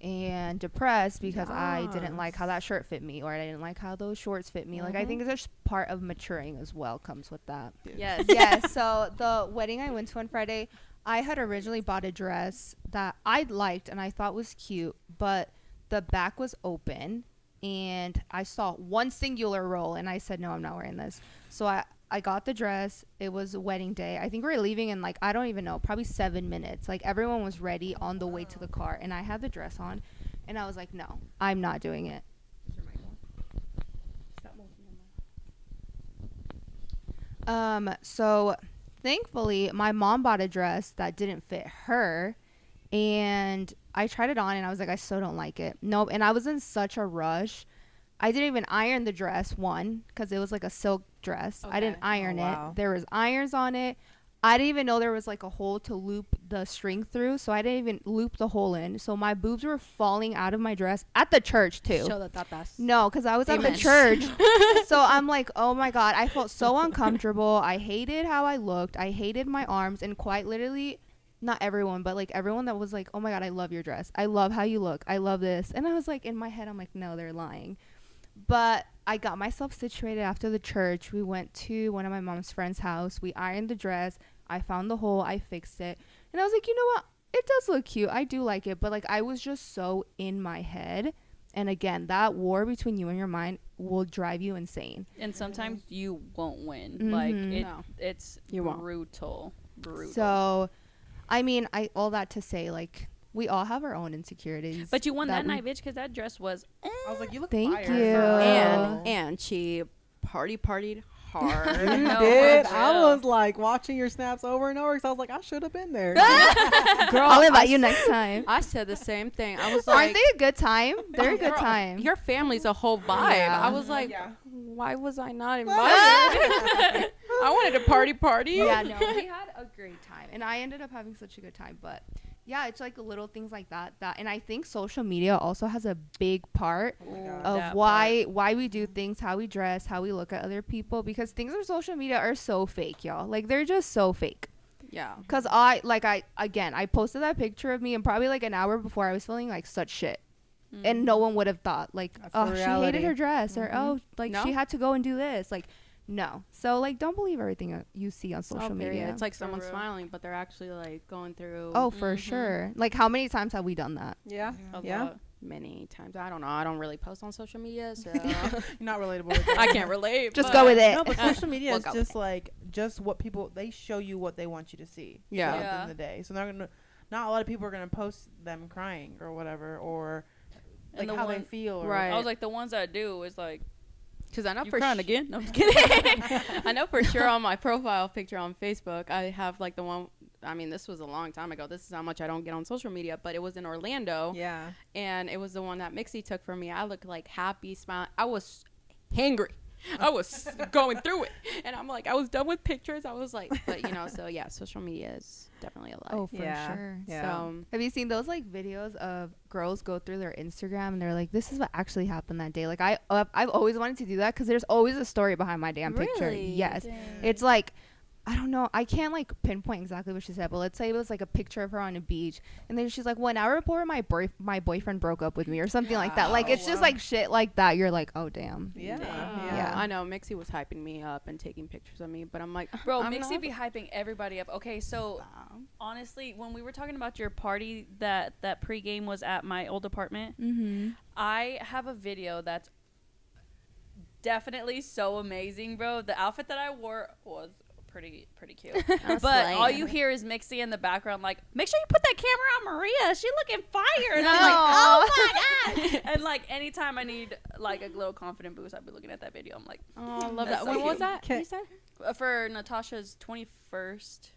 and depressed because I didn't like how that shirt fit me, or I didn't like how those shorts fit me. Like, I think it's just part of maturing as well, comes with that. Yes. Yes. So the wedding I went to on Friday, I had originally bought a dress that I liked and I thought was cute, but the back was open and I saw one singular roll and I said, no, I'm not wearing this. So I got the dress. It was a wedding day. I think we were leaving in, like, I don't even know, probably 7 minutes. Like, everyone was ready on the way to the car, and I had the dress on, and I was like, no, I'm not doing it. So thankfully my mom bought a dress that didn't fit her, and I tried it on and I was like, I still don't like it. Nope. And I was in such a rush. I didn't even iron the dress, one, because it was like a silk dress. I didn't iron it. There was irons on it. I didn't even know there was like a hole to loop the string through, so I didn't even loop the hole in. So my boobs were falling out of my dress at the church too. Show the tatas. No, because I was at the Amen. church. So I'm like, oh my God, I felt so uncomfortable. I hated how I looked. I hated my arms, and quite literally, not everyone, but like everyone that was like, oh my God, I love your dress. I love how you look. I love this. And I was like, in my head, I'm like, no, they're lying. But I got myself situated after the church. We went to one of my mom's friend's house. We ironed the dress. I found the hole. I fixed it. And I was like, you know what? It does look cute. I do like it. But like, I was just so in my head. And again, that war between you and your mind will drive you insane. And sometimes you won't win. Mhm. Like, No. it's You won't. brutal. So, I mean, all that to say, like, we all have our own insecurities. But you won that we- night, bitch, because that dress was. I was like, you look Thank fire. you. And she partied hard. You No, did. for I real. was like watching your snaps over and over because I was like, I should have been there. Girl, I'll invite you next time. I said the same thing. I was Aren't like, they a good time? They're a good girl, time. Your family's a whole vibe. Yeah. I was like, Yeah. why was I not invited? I wanted to party. Yeah, no, we had a great time. And I ended up having such a good time. But Yeah, it's like little things like that. And I think social media also has a big part of why we do things, how we dress, how we look at other people, because things on social media are so fake, y'all. Like, they're just so fake. Yeah. Because I posted that picture of me, and probably like an hour before I was feeling like such shit. And no one would have thought, like, oh, she hated her dress, or oh, like, she had to go and do this. Like, no. So, like, don't believe everything you see on social media. It's like someone's smiling, but they're actually like going through. Oh, for sure. Like, how many times have we done that? Yeah. Many times. I don't know. I don't really post on social media, so You're not relatable with it. I can't relate. Just go with it. No, but social media is just like what people, they show you what they want you to see. Yeah. At the end of the day. So not a lot of people are gonna post them crying or whatever, or like how they feel. Or right. I was like, the ones that do is like, because I know you for crying again? No, I'm just kidding. I know for sure on my profile picture on Facebook, I have like the one. I mean, this was a long time ago. This is how much I don't get on social media, but it was in Orlando. Yeah. And it was the one that Mixzi took from me. I looked like happy, smiling. I was hangry. I was going through it. And I'm like, I was done with pictures. I was like, but you know, so yeah, social media is definitely a lot. Oh, for sure. Yeah. So, have you seen those like videos of girls go through their Instagram and they're like, this is what actually happened that day? Like, I've always wanted to do that because there's always a story behind my damn picture. Really? Yes. Dang. It's like, I don't know. I can't like pinpoint exactly what she said, but let's say it was like a picture of her on a beach, and then she's like, "1 hour before my boyfriend broke up with me," or something like that. Like, it's just like shit like that. You're like, oh damn. Yeah. I know Mixzi was hyping me up and taking pictures of me, but I'm like, bro, I'm Mixzi not. be hyping everybody up. Okay, so honestly, when we were talking about your party that pregame was at my old apartment, Mm-hmm. I have a video that's definitely so amazing, bro. The outfit that I wore was pretty cute. But all you hear is Mixzi in the background like, make sure you put that camera on Maria, she looking fire. And I'm like, oh my god. And like anytime I need like a little confident boost, I'll be looking at that video. I'm like, Oh, I love That's that. so When was cute. that? You said? for Natasha's 21st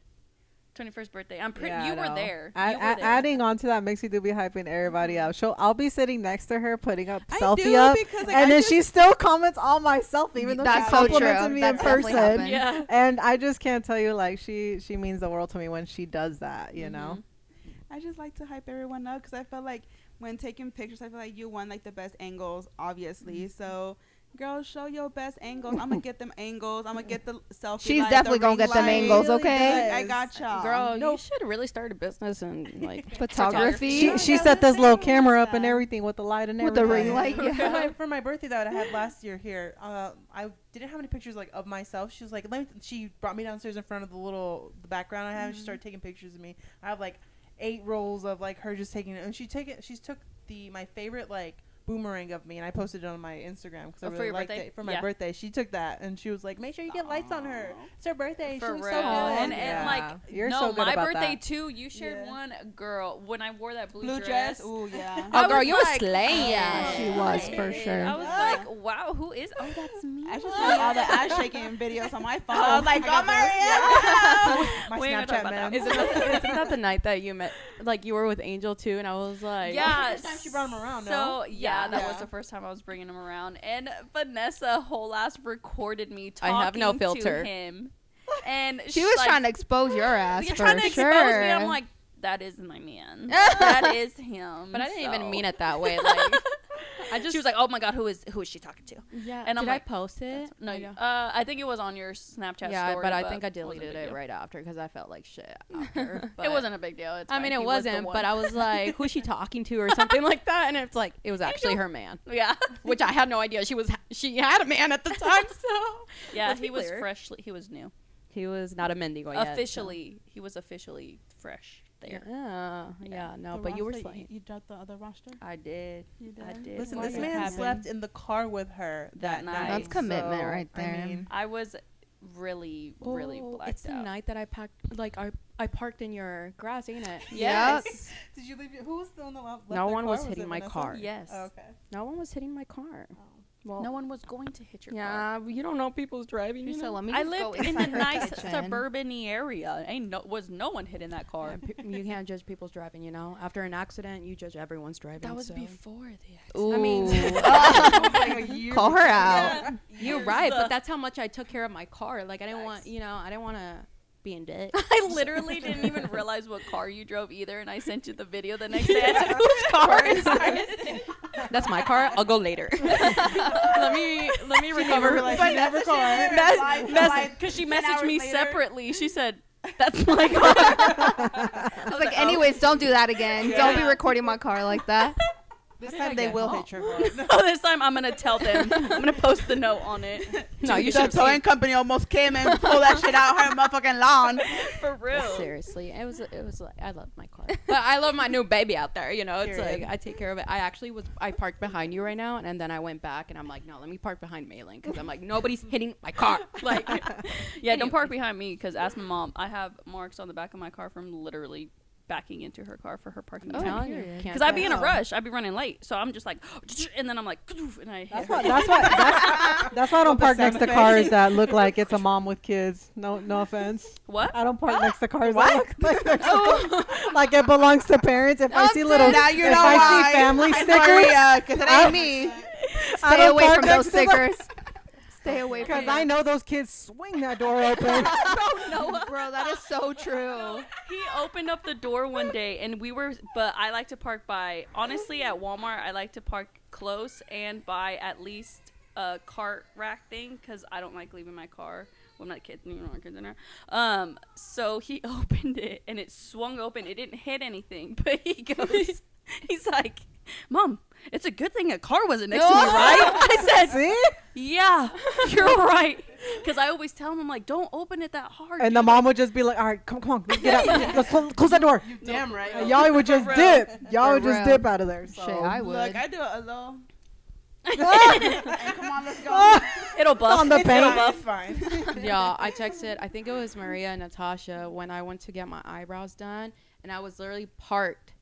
birthday. I'm pretty. Yeah, you I were know. there. I, You were there. adding on to that, Mixzi do be hyping everybody up. I'll be sitting next to her, putting up I selfie do, up, because, like, and I then just- she still comments on my selfie, even though That's she so complimented true. me That's in definitely person. happened. Yeah. And I just can't tell you, like, she means the world to me when she does that, you know? I just like to hype everyone up because I feel like when taking pictures, I feel like you want like the best angles, obviously. So, girls, show your best angles. I'm gonna get them angles. I'm gonna get the selfie. She's light, definitely the gonna ring get them light. angles, Really okay? does. I got y'all. Girl, Nope. you should really start a business and like Photography. She set this little camera up and everything with the light and With the everything. ring light, yeah. For my birthday that I had last year here, I didn't have any pictures like of myself. She was like, she brought me downstairs in front of the background I have, and she started taking pictures of me. I have like 8 rolls of like her just taking it, and she took my favorite like boomerang of me, and I posted it on my Instagram because I for really your liked birthday? it for my Yeah. birthday. She took that and she was like, make sure you get lights on her. It's her birthday. For she real. looks so good. And Yeah. like, You're no, so good my about birthday that. too. You shared one, girl, when I wore that blue Blue dress. dress. Ooh, yeah. I Oh, girl, was you were like, slaying. Yeah, she was for sure. I was like, wow, who is? Oh, that's me. I just had all the ass shaking videos on my phone. Oh, I was like, I go got Maria. My We ain't gonna Snapchat talk about man. that. Isn't that the night that you met, like you were with Angel too, and I was like, Yeah, First time she brought him around, So no? yeah, that was Yeah. the first time I was bringing him around, and Vanessa whole ass recorded me talking I have no filter. to him, and She was trying to expose your ass You're for trying to sure. expose me. I'm like, that is my man. That is him. but I didn't So- even mean it that way. Like, She was like, oh my god, who is she talking to? yeah. And I'm did I like, post it? No, I I think it was on your Snapchat yeah, story. but I think I it wasn't a deleted big it deal. right after because I felt like shit after. It wasn't a big deal. It's I fine. mean, He it was the wasn't, one. but I was like, who's she talking to or something like that? And it's like, it was actually her man, yeah, which I had no idea. She had a man at the time, so. yeah. Let's be He was clear. freshly. He was new. He was not a Mendigo yet. Officially, he was officially fresh there. Yeah, no, but you were slaying. You dropped the other roster? I did. You did? I did. Listen, What this did man happen? slept in the car with her that night. That's commitment so, right there. I mean, I was really blacked It's the out. night that I packed, like, I parked in your grass, ain't it? Yes. did you leave? Who was the one that left No their one car? was hitting it my Vanessa? car. Yes. Oh, okay. No one was hitting my car. Well, No one was going to hit your car. yeah, you don't know people's driving. You So know? let me I just go lived in inside a her nice kitchen. suburban area. Was no one hitting that car. You can't judge people's driving, you know? After an accident, you judge everyone's driving. That was so. before the accident. Ooh. I mean, Call her out. you're right, but that's how much I took care of my car. Like, I didn't want, I didn't want to being dead. I literally didn't even realize what car you drove either, and I sent you the video the next day. I said, whose car is this? That's my car. I'll go later. let me recover. Because she messaged me separately. She said, that's my car. I was like, anyways, don't do that again. Don't be recording my car like that. This time they will hit your car. Oh, this time I'm gonna tell them. I'm gonna post the note on it. No, you The should towing company almost came and pulled that shit out her motherfucking lawn. For real. Seriously, it was like, I love my car, but I love my new baby out there. You know, it's like I take care of it. I parked behind you right now, and then I went back and I'm like, no, let me park behind Maylen because I'm like, nobody's hitting my car. Like, yeah, don't park behind me because ask my mom. I have marks on the back of my car from literally backing into her car for her parking time. Because I'd be in a rush. I'd be running late. So I'm just like, and then I'm like, and I hit her. That's why I don't park next to cars that look like it's a mom with kids. No offense. What? I don't park next to cars that look like like it belongs to parents. If I see little, now you if know I why. see family I'm stickers, sorry, 'cause it ain't me. I Stay don't away park from next those to them. stickers. Stay away from Because I know those kids swing that door open. Bro, that is so true. He opened up the door one day and but I like to park honestly at Walmart, I like to park close and by at least a cart rack thing because I don't like leaving my car. Well, I'm not kidding, you know, kids in there. So he opened it and it swung open. It didn't hit anything, but he's like, Mom, it's a good thing a car wasn't next to me, right? I said, See? yeah, you're right. Because I always tell him, I'm like, don't open it that hard. And the mom would just be like, all right, come on, let's get out. Let's close that door. Damn right. And y'all would just dip. Y'all would just real. dip out of there. So. Shit, I would. Look, I do a little. And come on, let's go. It'll buff. On the It'll paint. buff. Fine. Yeah, I texted, I think it was Maria and Natasha when I went to get my eyebrows done, and I was literally parked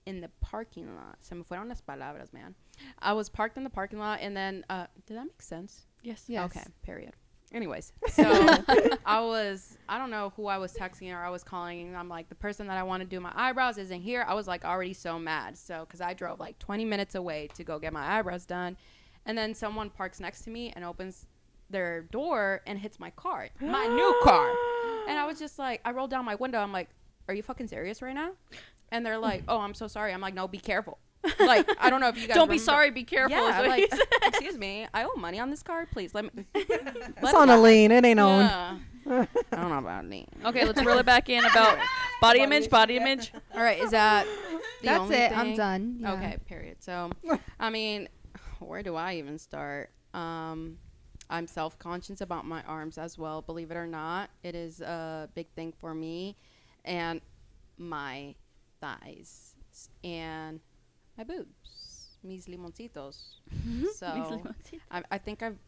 in the parking lot. Se me fueron las palabras, man. I was parked in the parking lot, and then, did that make sense? Yes. Okay, period. Anyways, so I don't know who I was texting or I was calling, and I'm like, the person that I want to do my eyebrows isn't here. I was like already so mad. So, because I drove like 20 minutes away to go get my eyebrows done, and then someone parks next to me and opens their door and hits my car, my new car. And I was just like, I rolled down my window. I'm like, are you fucking serious right now? And they're like, oh, I'm so sorry. I'm like, no, be careful. Like, I don't know if you guys Don't be remember. sorry, be careful. is Yeah, what he like, said. excuse me, I owe money on this car. Please let me. It's on a lien. It ain't owned. Yeah. I don't know about lien. Okay, let's reel it back in about body image. All right, is that the That's only it. I'm thing? done. Yeah. Okay, period. So, I mean, where do I even start? I'm self-conscious about my arms as well. Believe it or not, it is a big thing for me, and my thighs and my boobs, mis limoncitos. So I think I've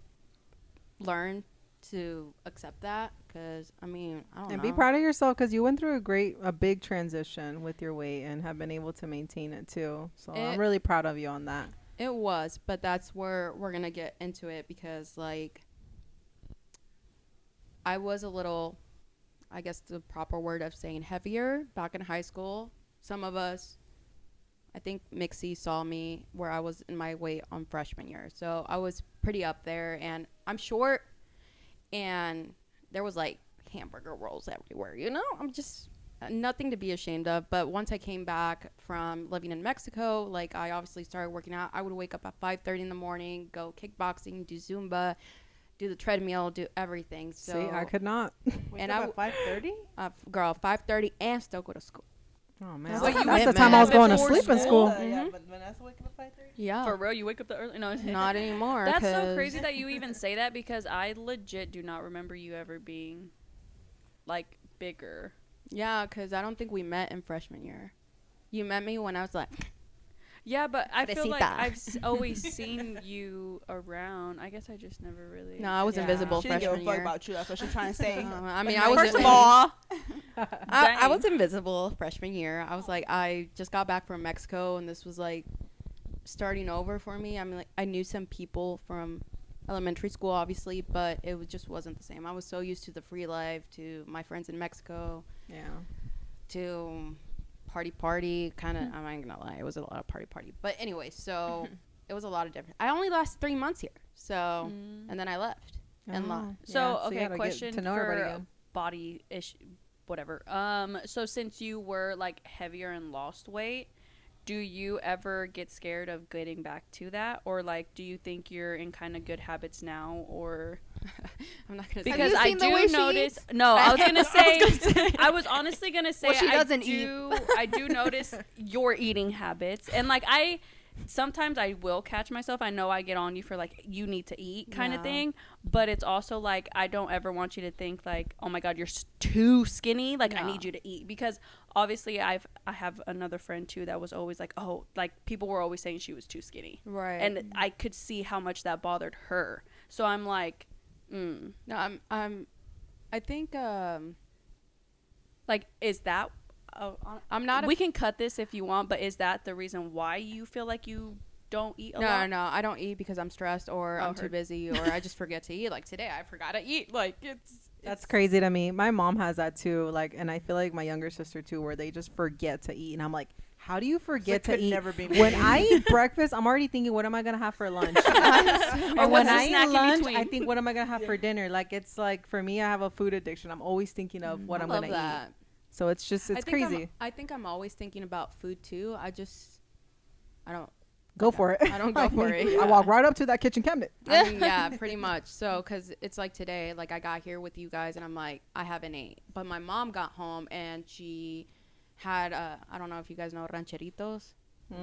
learned to accept that because I mean I don't know. And be proud of yourself because you went through a big transition with your weight and have been able to maintain it too. So I'm really proud of you on that. It was, but that's where we're gonna get into it because like I was a little, I guess the proper word of saying heavier back in high school. Some of us, I think Mixzi saw me where I was in my weight on freshman year. So I was pretty up there and I'm short and there was like hamburger rolls everywhere, you know? I'm just nothing to be ashamed of. But once I came back from living in Mexico, like I obviously started working out. I would wake up at 5:30 in the morning, go kickboxing, do Zumba, do the treadmill, do everything. So See, I could not. and I at 5:30? Girl, 5:30 and still go to school. Oh man, So you that's went the time I was going to before sleep in school? school. Yeah, but Vanessa waking up at 5:30? Yeah. For real, you wake up that early? No, Not anymore. That's so 'cause- crazy that you even say that because I legit do not remember you ever being like bigger. Yeah, because I don't think we met in freshman year. You met me when I was like, Yeah, but I feel like Fresita. I've always seen you around. I guess I just never really. no, I was invisible She didn't give a freshman fuck year. about you. That's what she's trying to say. I mean, I was First of all, I was invisible freshman year. I was like, I just got back from Mexico, and this was like starting over for me. I mean, like I knew some people from elementary school, obviously, but just wasn't the same. I was so used to the free life, to my friends in Mexico, Yeah. to party kind of. I'm not gonna lie, it was a lot of party. But anyway, so it was a lot of different. I only lasted 3 months here, so and then I left. And Oh, left. So, you okay, gotta get question to know everybody for again. body issue, whatever. So since you were like heavier and lost weight, do you ever get scared of getting back to that, or like do you think you're in kind of good habits now, or I'm not gonna because you I seen the way do she notice. eats? No, I was gonna say. I was honestly gonna say Well, she doesn't eat. I do notice your eating habits, and like sometimes I will catch myself. I know I get on you for like you need to eat kind of thing, but it's also like I don't ever want you to think like, oh my god, you're too skinny. Like I need you to eat, because obviously I have another friend too that was always like, oh, like people were always saying she was too skinny, Right. and I could see how much that bothered her. So I'm like, No, I think like, is that? I'm not. We can cut this if you want, but is that the reason why you feel like you don't eat a lot? No, I don't eat because I'm stressed or I'm too busy or I just forget to eat. Like today, I forgot to eat. Like That's crazy to me. My mom has that too. Like, and I feel like my younger sister too, where they just forget to eat, and I'm like, how do you forget to eat? Never be When I eat breakfast, I'm already thinking, what am I gonna have for lunch? Or And what's when the I snack eat in lunch, between? I think, what am I gonna have for dinner? Like, it's like for me, I have a food addiction. I'm always thinking of what I'm love gonna that. eat. So it's just, it's crazy. I think I'm always thinking about food too. I don't. Go for it. I don't go for it. I walk right up to that kitchen cabinet. I mean, yeah, pretty much. So, because it's like today, like I got here with you guys and I'm like, I haven't ate. But my mom got home and she had, I don't know if you guys know rancheritos,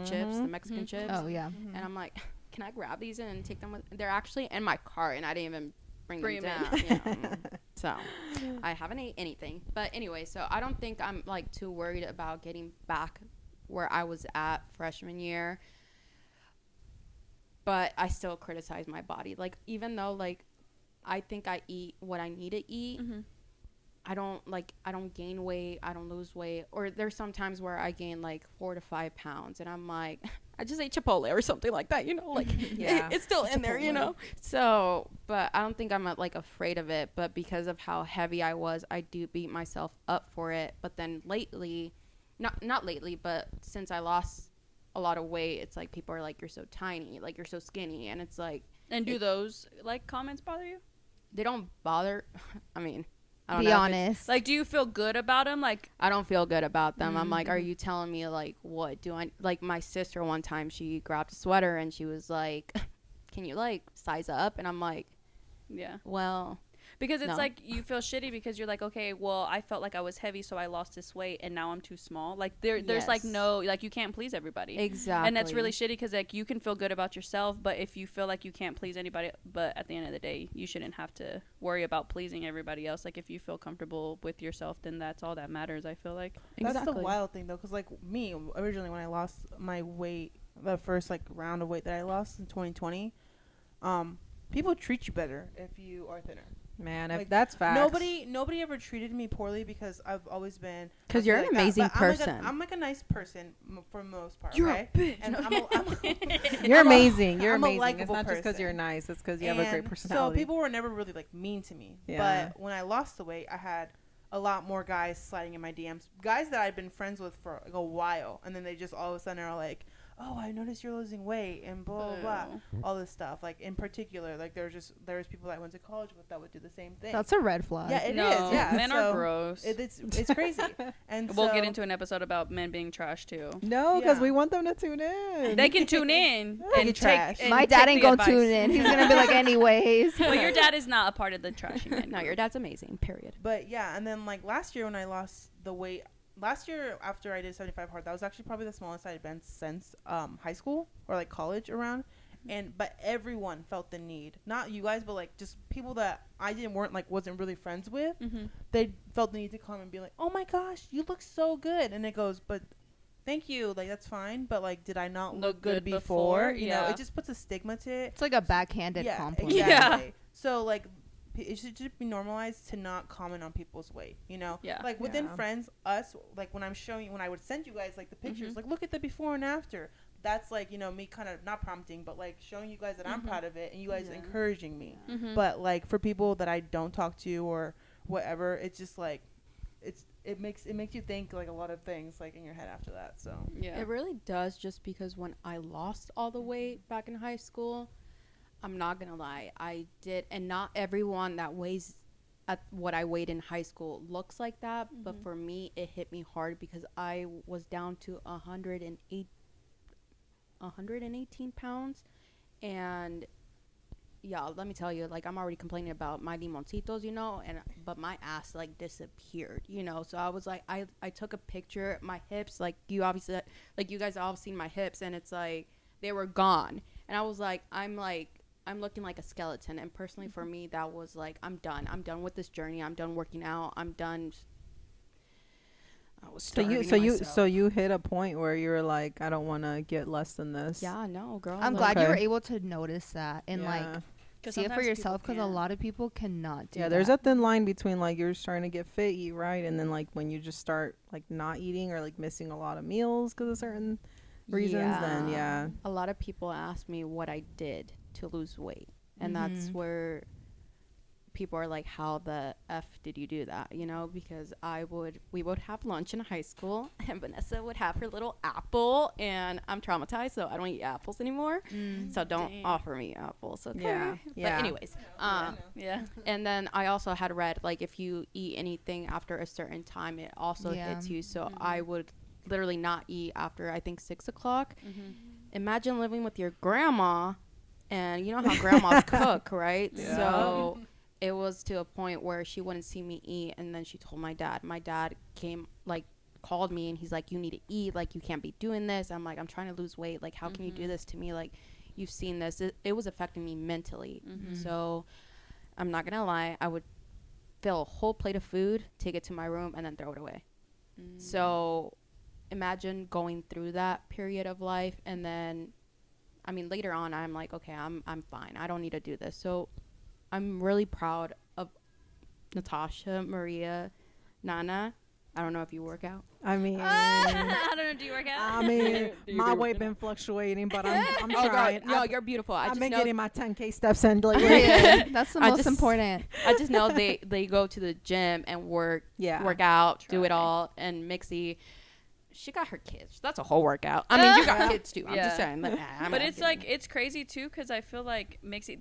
chips, the Mexican chips. Oh yeah. And I'm like, can I grab these and take them with? They're actually in my cart and I didn't even bring them down. You know? So, I haven't ate anything. But anyway, so I don't think I'm like too worried about getting back where I was at freshman year. But I still criticize my body. Like, even though, like, I think I eat what I need to eat, I don't gain weight, I don't lose weight. Or there's some times where I gain, like, 4 to 5 pounds. And I'm like, I just ate Chipotle or something like that, you know? Like, it's still in there, you know? So, but I don't think I'm, like, afraid of it. But because of how heavy I was, I do beat myself up for it. But then lately, not lately, but since I lost a lot of weight, it's like people are like, you're so tiny, like you're so skinny, and it's like, And do those like comments bother you? they don't bother. I mean, I don't Be know if honest. Like, do you feel good about them? Like, I don't feel good about them. I'm like, are you telling me like what do I like? My sister one time, she grabbed a sweater and she was like, can you like size up? And I'm like, yeah. well, Because it's No. like you feel shitty because you're like, okay, well, I felt like I was heavy, so I lost this weight, and now I'm too small. Like there's like Yes. no, like you can't please everybody. exactly. And that's really shitty because like you can feel good about yourself, but if you feel like you can't please anybody, but at the end of the day, you shouldn't have to worry about pleasing everybody else. Like if you feel comfortable with yourself, then that's all that matters. I feel like. That's the wild thing though, because like me originally when I lost my weight, the first like round of weight that I lost in 2020, people treat you better if you are thinner. Man, Like, if that's facts. Nobody ever treated me poorly because I've always been. 'Cause I you're feel an that, amazing but person. I'm like a nice person for the most part. You're okay? a bitch. And You're amazing. You're I'm a amazing. It's likable not just because person. you're nice. It's because you have a great And personality. So people were never really like mean to me. Yeah. But when I lost the weight, I had a lot more guys sliding in my DMs. Guys that I'd been friends with for like a while, and then they just all of a sudden are like, "Oh, I noticed you're losing weight," and blah blah blah, all this stuff. Like in particular, like there's people that I went to college with that would do the same thing. That's a red flag. Yeah, it is. No, Yeah, men are gross. It's crazy. And We'll so- get into an episode about men being trash too. No, because Yeah. we want them to tune in. They can tune in and Get take. trash. And My take dad the ain't gonna advice. tune in. He's gonna be like, anyways. But your dad is not a part of the trashy men. No, your dad's amazing. Period. But yeah, and then like last year when I lost the weight, last year after I did 75 hard, that was actually probably the smallest I had been since high school or like college around. But everyone felt the need, not you guys, but like just people that I wasn't really friends with. They felt the need to come and be like, "Oh my gosh, you look so good," and it goes, "But thank you, like that's fine, but like did I not look good before?" You know, Yeah. it just puts a stigma to it. It's like a backhanded compliment. Exactly. Yeah. So like it should just be normalized to not comment on people's weight, you know? Yeah. Like within Yeah. friends, us, like when I would send you guys like the pictures, like look at the before and after. That's like, you know, me kind of not prompting, but like showing you guys that I'm proud of it and you guys encouraging me. But like for people that I don't talk to or whatever, it's just like it makes you think like a lot of things like in your head after that. So Yeah. It really does, just because when I lost all the weight back in high school, I'm not gonna lie, I did, and not everyone that weighs at what I weighed in high school looks like that, but for me it hit me hard because I was down to 118 pounds. And yeah, let me tell you, like, I'm already complaining about my limoncitos, you know, but my ass like disappeared, you know. So I was like, I took a picture, my hips, like you guys all seen my hips, and it's like they were gone. And I was like, I'm looking like a skeleton. And personally for me, that was like, I'm done with this journey. I'm done working out. I'm done. I was So you hit a point where you were like, I don't want to get less than this. Yeah, no, girl. I'm glad you were able to notice that and like see it for sometimes yourself, people because a can't. lot of people cannot do that. There's a thin line between like you're just trying to get fit, eat right, and then like when you just start like not eating or like missing a lot of meals because of certain reasons, then a lot of people ask me what I did to lose weight, and that's where people are like, how the F did you do that, you know? Because we would have lunch in high school, and Vanessa would have her little apple, and I'm traumatized, so I don't eat apples anymore. So don't offer me apples, okay? But anyways, Yeah. and then I also had read, like, if you eat anything after a certain time, it also hits you. So I would literally not eat after, I think, 6 o'clock. Imagine living with your grandma, and you know how grandmas cook, right? So it was to a point where she wouldn't see me eat, and then she told my dad. My dad came, like, called me, and he's like, you need to eat, like, you can't be doing this. I'm like, I'm trying to lose weight, like, how can you do this to me? Like, you've seen this. It was affecting me mentally. So I'm not gonna lie, I would fill a whole plate of food, take it to my room, and then throw it away. So imagine going through that period of life, and then, I mean, later on, I'm like, okay, I'm fine. I don't need to do this. So I'm really proud of Natasha, Maria, Nana. I don't know if you work out. I mean, I don't know. Do you work out? I mean, my weight been fluctuating, but I'm trying. No, you're beautiful. I've just been know getting my 10K steps in lately. That's the I most just- important. I just know they go to the gym and work out, do it all. And Mixzi, she got her kids. That's a whole workout. I mean, you got kids too. I'm just saying. Like, But it's like, it's crazy too, because I feel like Mixzi,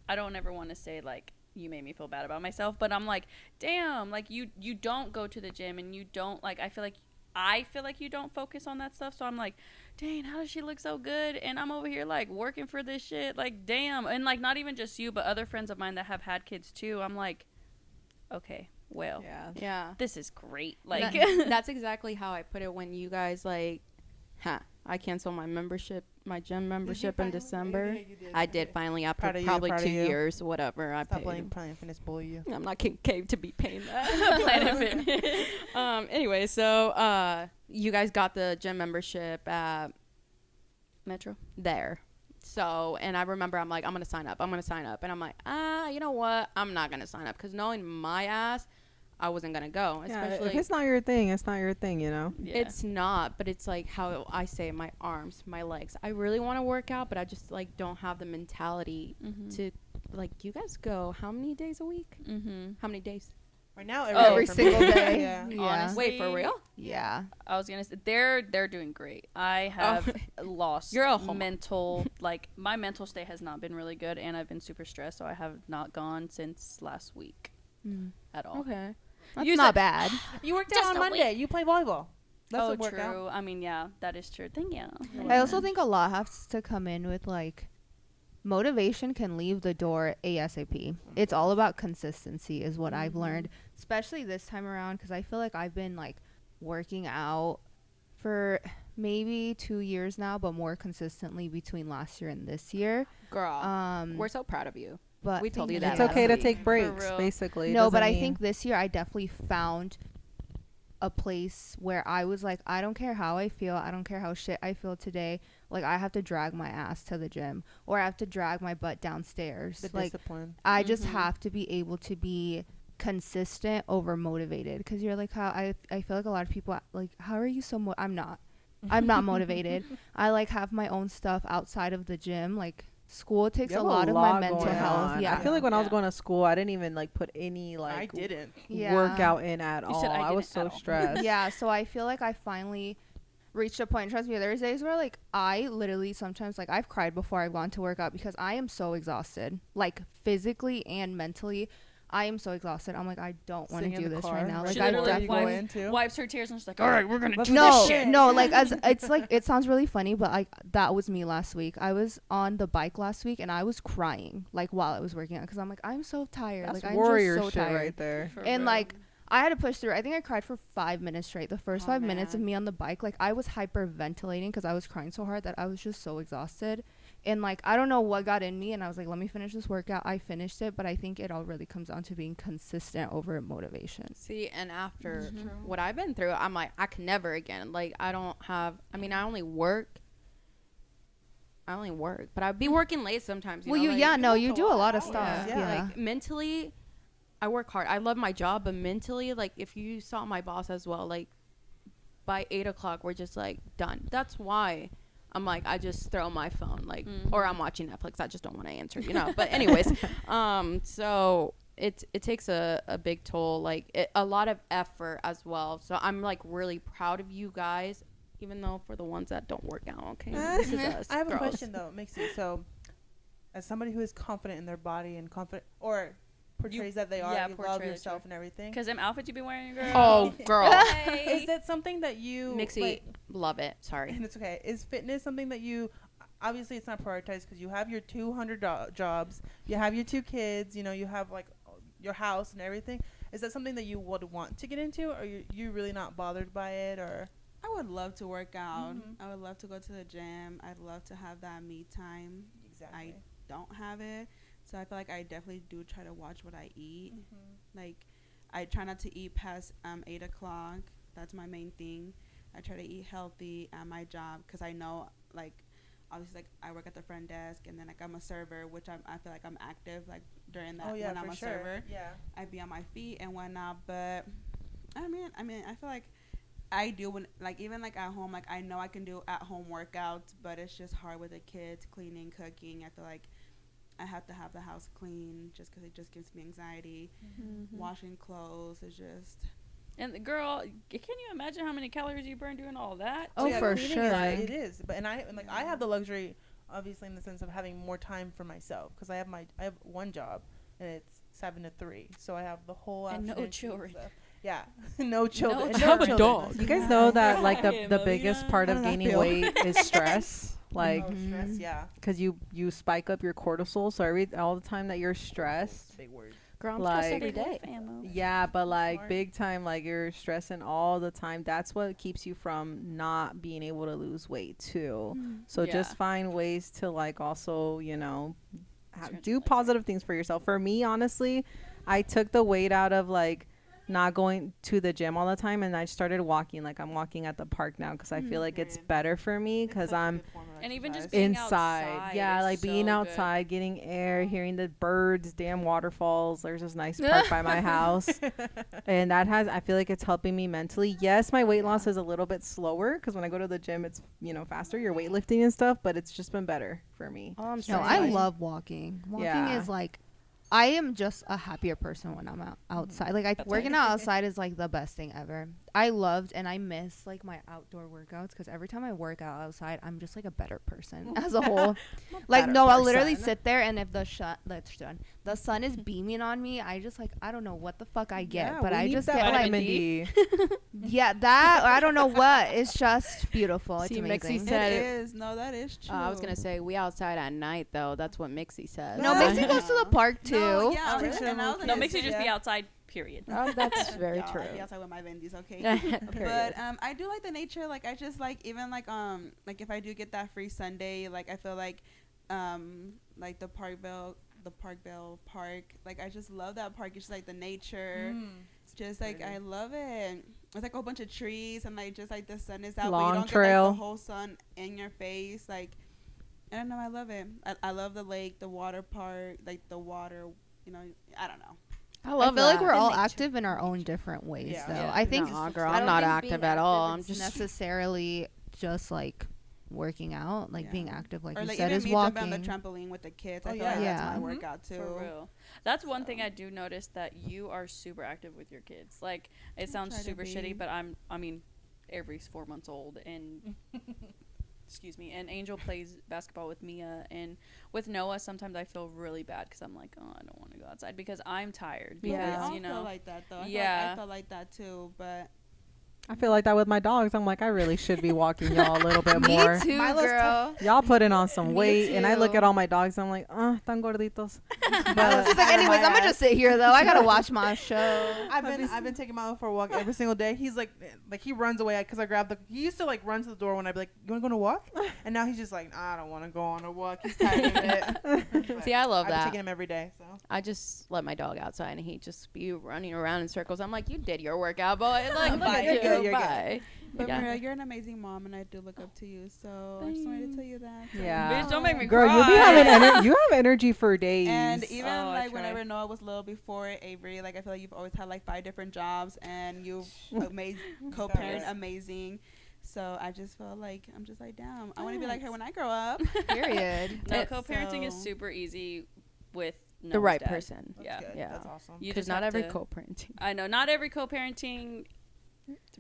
I don't ever want to say like, you made me feel bad about myself, but I'm like, damn, like you don't go to the gym, and you don't, like, I feel like you don't focus on that stuff. So I'm like, dang, how does she look so good? And I'm over here like working for this shit, like, damn. And like, not even just you, but other friends of mine that have had kids too. I'm like, okay, well, yeah, this is great. Like, that's exactly how I put it when you guys like, I canceled my gym membership in December. I did finally, after probably 2 years, whatever. I paid. Planet Fitness bully you. I'm not King Cave to be paying that. Planet Fitness. Anyway, so you guys got the gym membership at Metro there. So, and I remember I'm like, I'm going to sign up. And I'm like, you know what? I'm not going to sign up, because knowing my ass, I wasn't going to go. Especially if it's not your thing, it's not your thing, you know? Yeah. It's not, but it's like how I say, my arms, my legs. I really want to work out, but I just like don't have the mentality to, like, you guys go how many days a week? How many days? Right now, Every single day. Yeah. Honestly, Wait, for real? Yeah. I was gonna say they're doing great. I have lost You're a homo. mental, like, my mental state has not been really good, and I've been super stressed, so I have not gone since last week at all. Okay. That's not bad. You worked Just out on a Monday. You play volleyball. That's Oh, a workout. true. I mean, yeah, that is true. Thank you. I also think a lot has to come in with, like, motivation can leave the door ASAP. It's all about consistency is what I've learned, especially this time around, because I feel like I've been, like, working out for maybe 2 years now, but more consistently between last year and this year. Girl, we're so proud of you. But We told you thank that It's okay to last week. take breaks, real. basically. No, but Doesn't I mean- think this year I definitely found a place where I was like, I don't care how I feel. I don't care how shit I feel today. Like, I have to drag my ass to the gym, or I have to drag my butt downstairs. The Like, discipline. I just have to be able to be consistent over motivated, because you're like, how I feel like a lot of people like, how are you so I'm not motivated. I like have my own stuff outside of the gym. Like, school takes You a have lot of my lot mental going health. on. Yeah. I feel like when I was Yeah. going to school, I didn't even like put any I like didn't. Yeah. workout in at You all. said I I was didn't so at all. stressed. Yeah, so I feel like I finally reached a point. Trust me, there's days where, like, I literally sometimes, like, I've cried before I've gone to work out because I am so exhausted, like, physically and mentally. I am so exhausted. I'm like, I don't want to Sitting do in the this car. right now. Like, She I literally definitely wipes her tears and she's like, all right, we're going to do no, this shit. no, like it's like it sounds really funny, but that was me last week. I was on the bike last week and I was crying like while I was working out because I'm like, I'm so tired. That's like warrior I'm just so shit tired. right there. For And real. like I had to push through. I think I cried for 5 minutes straight. The first Oh, 5 minutes of man. me on the bike, like I was hyperventilating because I was crying so hard that I was just so exhausted. And like I don't know what got in me, and I was like, let me finish this workout. I finished it, but I think it all really comes down to being consistent over motivation. See, and after Mm-hmm. what I've been through, I'm like, I can never again. Like, I don't have, I mean, I only work, but I'd be working late sometimes. Well, know, like, you do a lot of hours. stuff. Yeah. Yeah. Like, mentally, I work hard. I love my job, but mentally, like, if you saw my boss as well, like, by 8 o'clock, we're just, like, done. That's why I'm like, I just throw my phone, like, or I'm watching Netflix. I just don't want to answer, you know. But anyways, so it takes a big toll, like, a lot of effort as well. So I'm, like, really proud of you guys, even though for the ones that don't work out, okay? This is us. I have a girls. question though, Mixzi. So, as somebody who is confident in their body and confident, or portrays that they are, yeah, you portray love that yourself you're- and everything. Because them outfits you be wearing, girl. Oh, girl. Is that something that you Mixi, like, love it. Sorry. and it's okay. Is fitness something that you? Obviously, it's not prioritized because you have your 200 jobs, you have your 2 kids, you know, you have like your house and everything. Is that something that you would want to get into, or you really not bothered by it, or? I would love to work out. Mhm. I would love to go to the gym. I'd love to have that me time. Exactly. Don't have it, so I feel like I definitely do try to watch what I eat. Mm-hmm. Like, I try not to eat past 8 o'clock. That's my main thing. I try to eat healthy at my job because I know, like, obviously, like, I work at the front desk, and then, like, I'm a server, which I feel like I'm active, like, during that Oh yeah, when I'm for a sure. server. Yeah. I'd be on my feet and whatnot, but I mean, I feel like I do when, like, even like at home, like, I know I can do at home workouts, but it's just hard with the kids, cleaning, cooking. I feel like I have to have the house clean just because it just gives me anxiety. Washing clothes is just. And the girl, can you imagine how many calories you burn doing all that? Oh, for cleaning sure. it is. But I have the luxury, obviously, in the sense of having more time for myself because I have one job and it's 7 to 3, so I have the whole And no afternoon to do children. stuff. Yeah, no children. No And children. no children. You guys know that like Yeah, the biggest part of How does that gaining feel? weight is stress. Like, Oh, stress, yeah. because you spike up your cortisol, so all the time that you're stressed. Big word. Girl, I'm Like- stressed every day. Yeah, but like Smart. big time, like you're stressing all the time. That's what keeps you from not being able to lose weight too. So Yeah. just find ways to like also, you know, Tranquilize do it. positive things for yourself. For me, honestly, I took the weight out of like not going to the gym all the time, and I started walking. Like I'm walking at the park now because I feel like it's better for me because I'm And even just being inside. outside Yeah, is like being so outside, getting air, hearing the birds, damn waterfalls. There's this nice park by my house. And I feel like it's helping me mentally. Yes, my weight loss is a little bit slower because when I go to the gym, it's, you know, faster. You're weightlifting and stuff, but it's just been better for me. Oh, I'm No, sorry. I love walking. Walking Yeah. is like, I am just a happier person when I'm outside. Like, working out outside is like the best thing ever. I loved and I miss like my outdoor workouts because every time I work out outside, I'm just like a better person as a whole. Like, better no, I'll literally person. sit there and if the sun is beaming on me, I just like, I don't know what the fuck I get, Yeah, but we I need just that get like, vitamin D. yeah, that, or I don't know what. It's just beautiful. It's See, Mixi amazing. said- It is. No, that is true. I was gonna say we outside at night though. That's what Mixi says. No, Mixi goes to the park too. No, yeah, Oh, really? and I was No, No, gonna makes you say- just be outside, period. Oh, that's very Y'all, true. I be outside with my Vendies, okay? Period. But I do like the nature. Like I just like even like if I do get that free Sunday, like I feel like the Parkville Park. Like I just love that park. It's just like the nature. It's just like I love it. It's like a whole bunch of trees and like just like the sun is out. Long but you don't trail. get like the whole sun in your face. Like I don't know. I love it. I love the lake, the water park, like the water. You know, I don't know. I I love feel like that. we're all nature. active in our own different ways, Yeah. though. Yeah. I think, Nah, girl, I I'm don't not think active being at all. active I'm is just necessarily just like working out, like being active, like or you like said, even is me walking. jumping on the trampoline with the kids. I Oh, feel yeah. like that's Yeah. my Mhm. workout too. For real. That's one thing I do notice, that you are super active with your kids. Like, it sounds try to super be. shitty, but I mean, Avery's 4 months old, and excuse me, and Angel plays basketball with Mia, and with Noah sometimes I feel really bad because I'm like, oh, I don't want to go outside because I'm tired. We Because, all you know, feel like that though. Yeah. I felt like that too, but I feel like that with my dogs. I'm like, I really should be walking y'all a little bit Me more. too, Milo's girl. Y'all putting on some Me weight, and I look too. at all my dogs. I'm like, tan gorditos. She's But like, anyways, I'm gonna just sit here though. I gotta watch my show. I've been taking Milo for a walk every single day. He's like he runs away because I grabbed the. He used to like run to the door when I'd be like, "You want to go on a walk?" And now he's just like, "I don't want to go on a walk." He's tired of it. See, I love I've been that. taking him every day. So I just let my dog outside and he just be running around in circles. I'm like, you did your workout, boy. Like, look Bye. at You're you. good, you're Bye. But Yeah. Maria, you're an amazing mom, and I do look up to you. So I just wanted to tell you that. So- Yeah. Bitch, don't make me girl, cry. you be having you have energy for days. And even Oh, I like try. whenever Noah was little before Avery, like I feel like you've always had like 5 different jobs, and you've co-parent amazing. So I just feel like I'm just like, damn, I want to be like her when I grow up. Period. No, It- co-parenting is so- super easy with The Noah's right dad. person. that's Yeah. good. Yeah. That's awesome. You Because just not have every to- co-parenting. I know not every co-parenting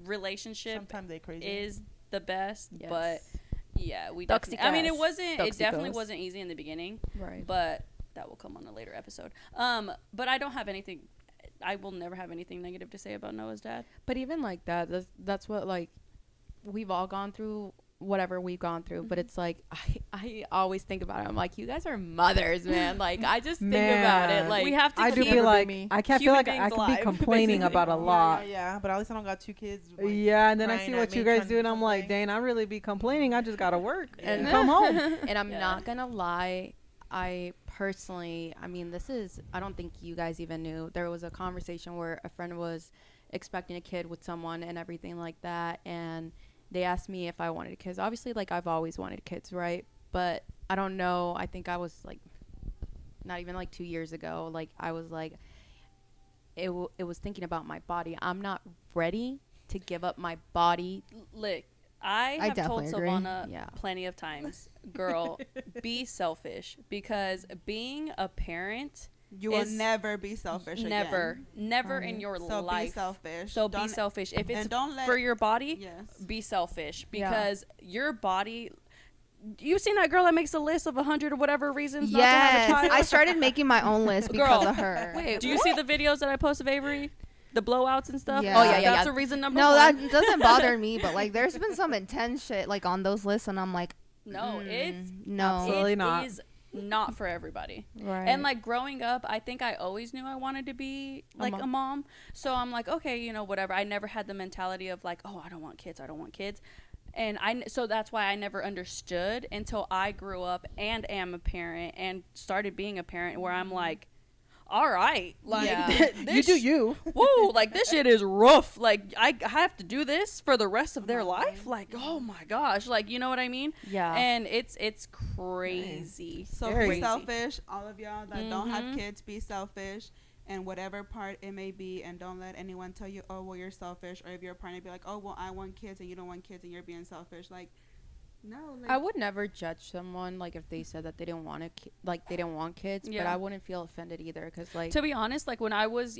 relationship Sometimes they crazy. is the best, Yes. but yeah, we. Toxic I mean, it ass. wasn't. It definitely Toxicos. wasn't easy in the beginning, Right. but that will come on a later episode. But I don't have anything. I will never have anything negative to say about Noah's dad. But even like that's what like we've all gone through whatever we've gone through. But it's like I always think about it. I'm like, you guys are mothers, man. Like I just think about it. Man. Like We have to I do keep feel like me. I can't feel human like I beings could be alive, complaining basically. about a lot. Yeah, but at least I don't got 2 kids. like, Yeah, and then I crying see at what me you guys trying do, and to I'm like, complain. dang, I really be complaining. I just gotta work and Yeah. come home. and I'm Yeah. not gonna lie, I personally, I mean, I don't think you guys even knew. There was a conversation where a friend was expecting a kid with someone and everything like that, and they asked me if I wanted kids. Obviously, like, I've always wanted kids, right? But I don't know, I think I was like not even like 2 years ago, like I was like it was thinking about my body. I'm not ready to give up my body. Look, I have told definitely agree. Silvana Yeah. plenty of times, girl, be selfish, because being a parent, You will Is- never be selfish never again. in your So life. be selfish. So be Don't- selfish. If it's and don't let for your body, Yes. be selfish, Yeah. because your body. You've seen that girl that makes a list of 100 or whatever reasons not to have a Yes, child. I started making my own list because Girl, of her. Wait, do you see the videos that I post of Avery? The blowouts and stuff? Yeah. Oh, yeah, yeah, That's yeah. a reason number No, one. that doesn't bother me, but like, there's been some intense shit like on those lists, and I'm like, No, it's no. Absolutely it not. is not for everybody. Right. And like growing up, I think I always knew I wanted to be like a mom. So I'm like, okay, you know, whatever. I never had the mentality of like, oh, I don't want kids. I don't want kids. And so that's why I never understood until I grew up and am a parent and started being a parent, where I'm like, all right, like Yeah. You do you. whoa, like this shit is rough. Like I have to do this for the rest of their life. Like, oh my gosh, like, you know what I mean? Yeah. And it's crazy. So Crazy. be selfish. All of y'all that don't have Mhm. kids, be selfish. And whatever part it may be, and don't let anyone tell you, oh, well, you're selfish. Or if you're a partner, be like, oh, well, I want kids and you don't want kids and you're being selfish. Like, no. Like, I would never judge someone like if they said that they didn't want like they didn't want kids, but Yeah. I wouldn't feel offended either because like To be honest, like when I was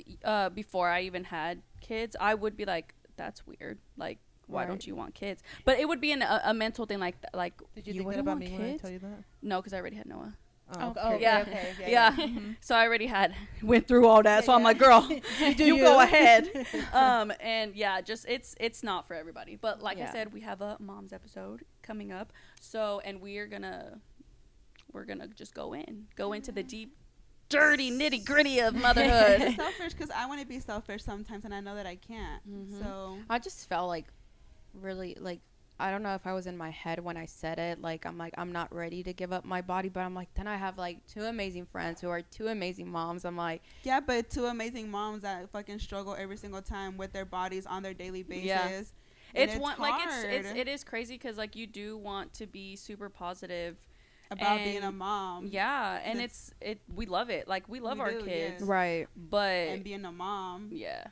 before I even had kids, I would be like, that's weird. Like, why Right. don't you want kids? But it would be a mental thing, like Did you, You think that wouldn't about want me when I kids? tell you that? no, because I already had Noah. Oh, okay. Yeah. okay, Yeah. So I already went through all that. So I'm like, girl, you go ahead. And yeah, just it's not for everybody. But like I Yeah. said, we have a mom's episode coming up. So, and we're gonna just go into the deep, dirty, nitty gritty of be motherhood. selfish because I want to be selfish sometimes, and I know that I can't. Mhm. So I just felt like really like I don't know if I was in my head when I said it. Like I'm not ready to give up my body, but I'm like then I have like 2 amazing friends who are 2 amazing moms. I'm like yeah, but 2 amazing moms that fucking struggle every single time with their bodies on their daily basis. Yeah. And It's one like hard it is crazy because like you do want to be super positive. about being a and- mom. Yeah, and It's- we love it. Like we love We our do, kids, yes. right. but And being a mom. yeah,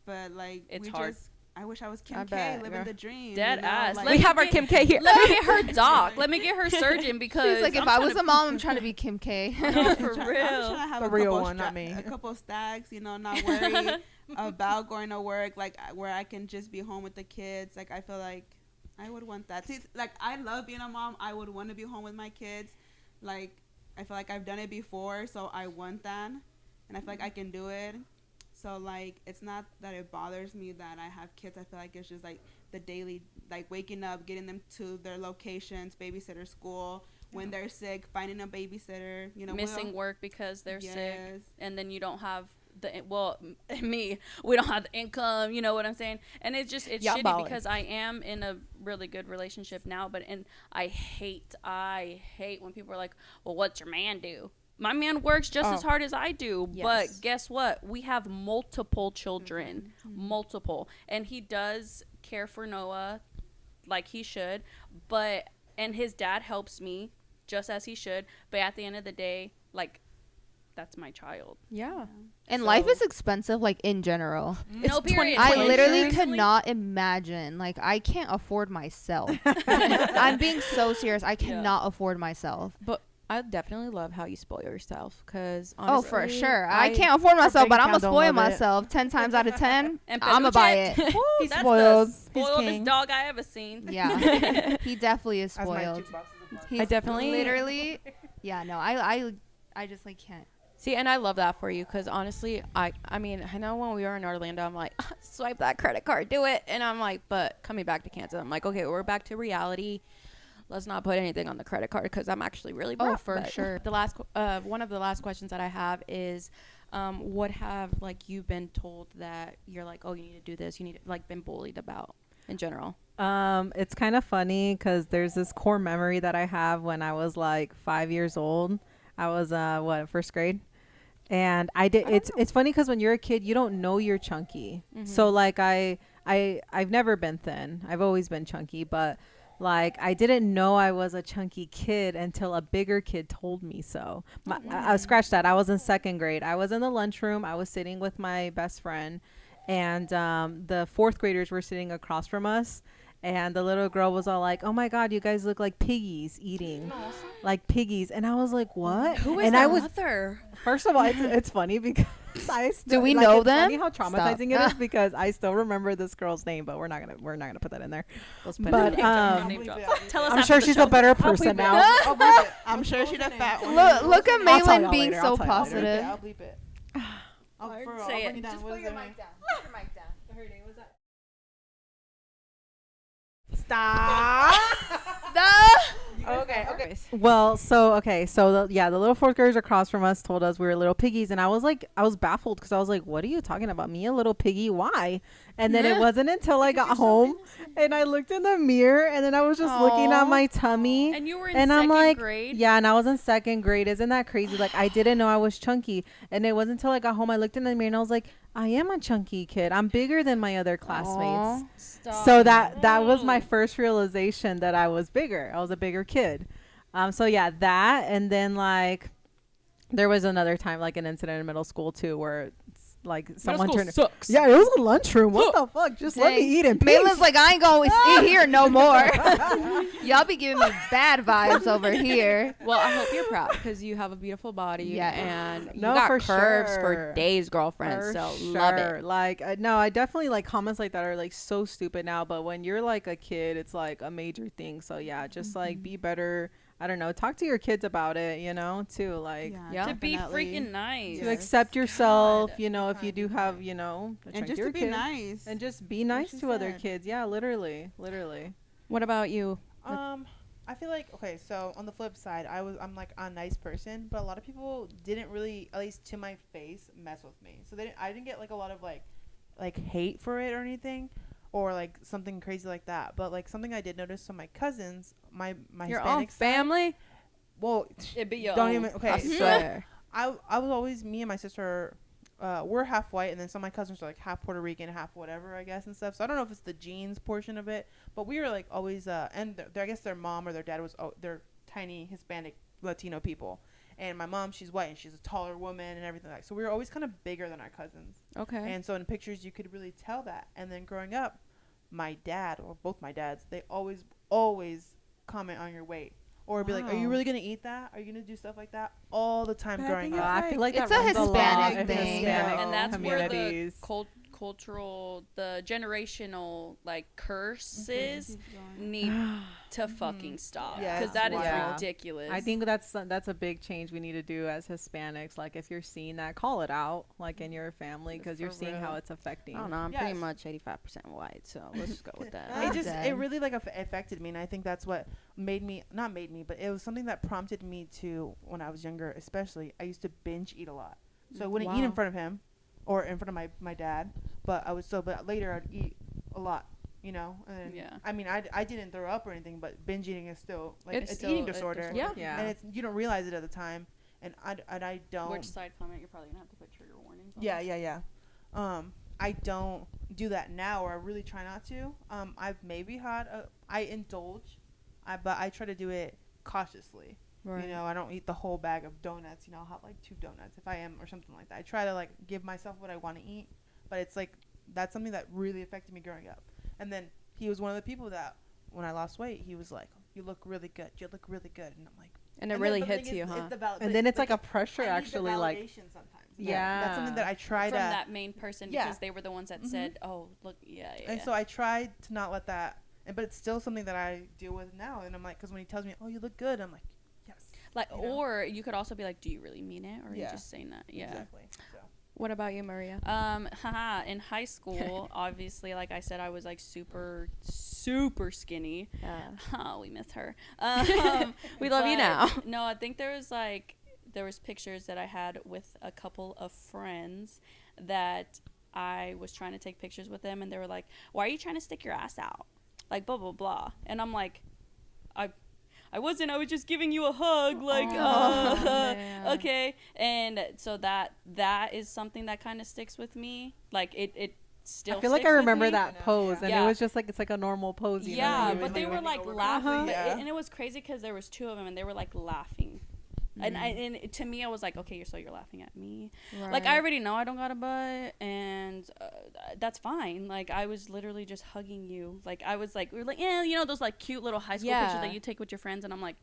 But like It's we hard. just I wish I was I Kim K bet, living yeah. the dream. Dead you know? ass. Like, Let We me have our get- Kim K here. let me get her doc. Let me get her surgeon because She's like, if I'm I trying was to- a mom, I'm trying to be Kim K. No, for I'm trying real. to have The a real couple one, not me. A couple stacks, you know, not worry about going to work, like where I can just be home with the kids. Like I feel like I would want that. See, like, I love being a mom. I would want to be home with my kids. Like, I feel like I've done it before, so I want that. And I feel like I can do it. So, like, it's not that it bothers me that I have kids. I feel like it's just, like, the daily, like, waking up, getting them to their locations, babysitter school. When they're sick, finding a babysitter, you know. Missing work because they're sick. And then you don't have we don't have the income, you know what I'm saying? And it's shitty because I am in a really good relationship now, and I hate when people are like, well, what's your man do? My man works just as hard as I do, but guess what? We have multiple children, multiple, and he does care for Noah like he should, and his dad helps me just as he should, but at the end of the day, like, that's my child. Yeah. And life is expensive, like, in general. No, period. I literally could not imagine. Like, I can't afford myself. I'm being so serious. I cannot afford myself. But I definitely love how you spoil yourself. Because honestly, for sure. I can't afford myself, but I'm going to spoil myself 10 times out of 10. I'm going to buy it. He's spoiled. That's the spoiledest dog I ever seen. Yeah. He definitely is spoiled. I definitely. Literally. Yeah, no. I just, like, can't. See, and I love that for you because honestly, I mean, I know when we were in Orlando, I'm like, swipe that credit card, do it. And I'm like, but coming back to Kansas, I'm like, okay, we're back to reality. Let's not put anything on the credit card because I'm actually really broke. Oh, for sure. One of the last questions that I have is, what have, like, you been told that you're like, oh, you need to do this, you need to, like, been bullied about in general? It's kind of funny because there's this core memory that I have when I was like 5 years old. I was first grade. And it's funny because when you're a kid, you don't know you're chunky. Mm-hmm. So like I've never been thin. I've always been chunky, but like I didn't know I was a chunky kid until a bigger kid told me so. I scratched that. I was in second grade. I was in the lunchroom. I was sitting with my best friend, and the fourth graders were sitting across from us. And the little girl was all like, oh, my God, you guys look like piggies eating. Like piggies. And I was like, what? Who is their mother? First of all, it's funny because do we know them? Funny how traumatizing it is because I still remember this girl's name, but we're not gonna put that in there. But tell us. I'm sure she's a better person now. I'm sure she's a fat one. Look at Maylen being so positive. I'll bleep it. Say it. Just put your mic down. Put your mic down. Her name was that. Stop. Okay. Well, so the little fourth graders across from us told us we were little piggies, and I was baffled because I was like, what are you talking about? Me, a little piggy? Why? And then it wasn't until I got home and I looked in the mirror and then I was just looking at my tummy. And you were in second grade? Yeah, and I was in second grade. Isn't that crazy? Like, I didn't know I was chunky. And it wasn't until I got home I looked in the mirror and I was like, I am a chunky kid. I'm bigger than my other classmates. So that was my first realization that I was bigger. I was a bigger kid. So yeah, that. And then like there was another time, like an incident in middle school too, where like someone turned. Sucks. Yeah, it was a lunchroom. What the fuck? Just let me eat in peace. Maylen's like, I ain't gonna eat here no more. Y'all be giving me bad vibes over here. Well, I hope you're proud because you have a beautiful body. Yeah. And you got curves for days, girlfriend. Love it. Like, no, I definitely like comments like that are like so stupid now. But when you're like a kid, it's like a major thing. So yeah, just like be better. I don't know. Talk to your kids about it, you know, too. Like, to be freaking nice. To accept yourself, you know, if you do have, you know, and just to be nice. And just be nice to other kids. Yeah, literally. What about you? I feel like, okay, so on the flip side, I'm like a nice person, but a lot of people didn't really, at least to my face, mess with me. So I didn't get like a lot of like hate for it or anything. Or like something crazy like that, but like something I did notice. So my cousins, my your Hispanic own family. Well, it'd be your don't own. even. Okay, I swear. So I was always, me and my sister, we're half white, and then some of my cousins are like half Puerto Rican, half whatever, I guess, and stuff. So I don't know if it's the genes portion of it, but we were like always, and I guess their mom or their dad was, they're tiny Hispanic Latino people. And my mom, she's white, and she's a taller woman and everything like that. So we were always kind of bigger than our cousins. Okay. And so in pictures, you could really tell that. And then growing up, my dad, or both my dads, they always comment on your weight. Or be like, are you really going to eat that? Are you going to do stuff like that? All the time growing up. I feel like it's that a Hispanic thing. thing. And that's where the the generational like curses need to fucking stop, Yeah, because that is wild. ridiculous. I think that's a big change we need to do as Hispanics. Like, if you're seeing that, call it out, like in your family, because you're For seeing how real. it's affecting. I don't know. I'm Yes. pretty much 85% white, so let's just go with that. It really like affected me, and I think that's what not made me, but it was something that prompted me to, when I was younger, especially, I used to binge eat a lot. So I wouldn't eat in front of him or in front of my dad, but later I'd eat a lot, you know. And Yeah. I mean, I didn't throw up or anything, but binge eating is still like It's it's still eating a disorder. disorder. Yeah. And you don't realize it at the time, and I don't. Which side comment you're probably gonna have to put trigger warnings on. Yeah. I don't do that now, or I really try not to. I've maybe I indulge, but I try to do it cautiously. Right. You know, I don't eat the whole bag of donuts. You know, I'll have like 2 donuts if I am, or something like that. I try to like give myself what I want to eat, but it's like that's something that really affected me growing up. And then he was one of the people that when I lost weight, he was like, "You look really good. You look really good," and I'm like. And it then really the thing hits is, you, it's huh? the And then it's like a I pressure, need the actually, like. validation sometimes. Yeah. That's something that I try From to. that main person, Yeah. because they were the ones that said, "Oh, look, yeah." And so I tried to not let that, but it's still something that I deal with now. And I'm like, because when he tells me, "Oh, you look good," I'm like, yes. like, you know? or you could also be like, "Do you really mean it, or are you Yeah. just saying that?" Yeah. Exactly. So. What about you, Maria? In high school, obviously, like I said, I was like super skinny. Yeah. We miss her. We love you but now. No, I think there was pictures that I had with a couple of friends that I was trying to take pictures with them, and they were like, "Why are you trying to stick your ass out?" Like blah blah blah, and I'm like, I wasn't. I was just giving you a hug, like, man. okay. And so that is something that kind of sticks with me. Like it still. I feel like I sticks with remember me. that pose, and Yeah. it was just like it's like a normal pose. You know, Yeah, you but would they do. were like Uh-huh. laughing, Yeah. and it was crazy because there was 2 of them, and they were like laughing. And to me, I was like, okay, so you're laughing at me. Like, I already know I don't got a butt, and that's fine. Like, I was literally just hugging you. Like, I was like, we were like, yeah, you know, those like cute little high school pictures that you take with your friends, and I'm like,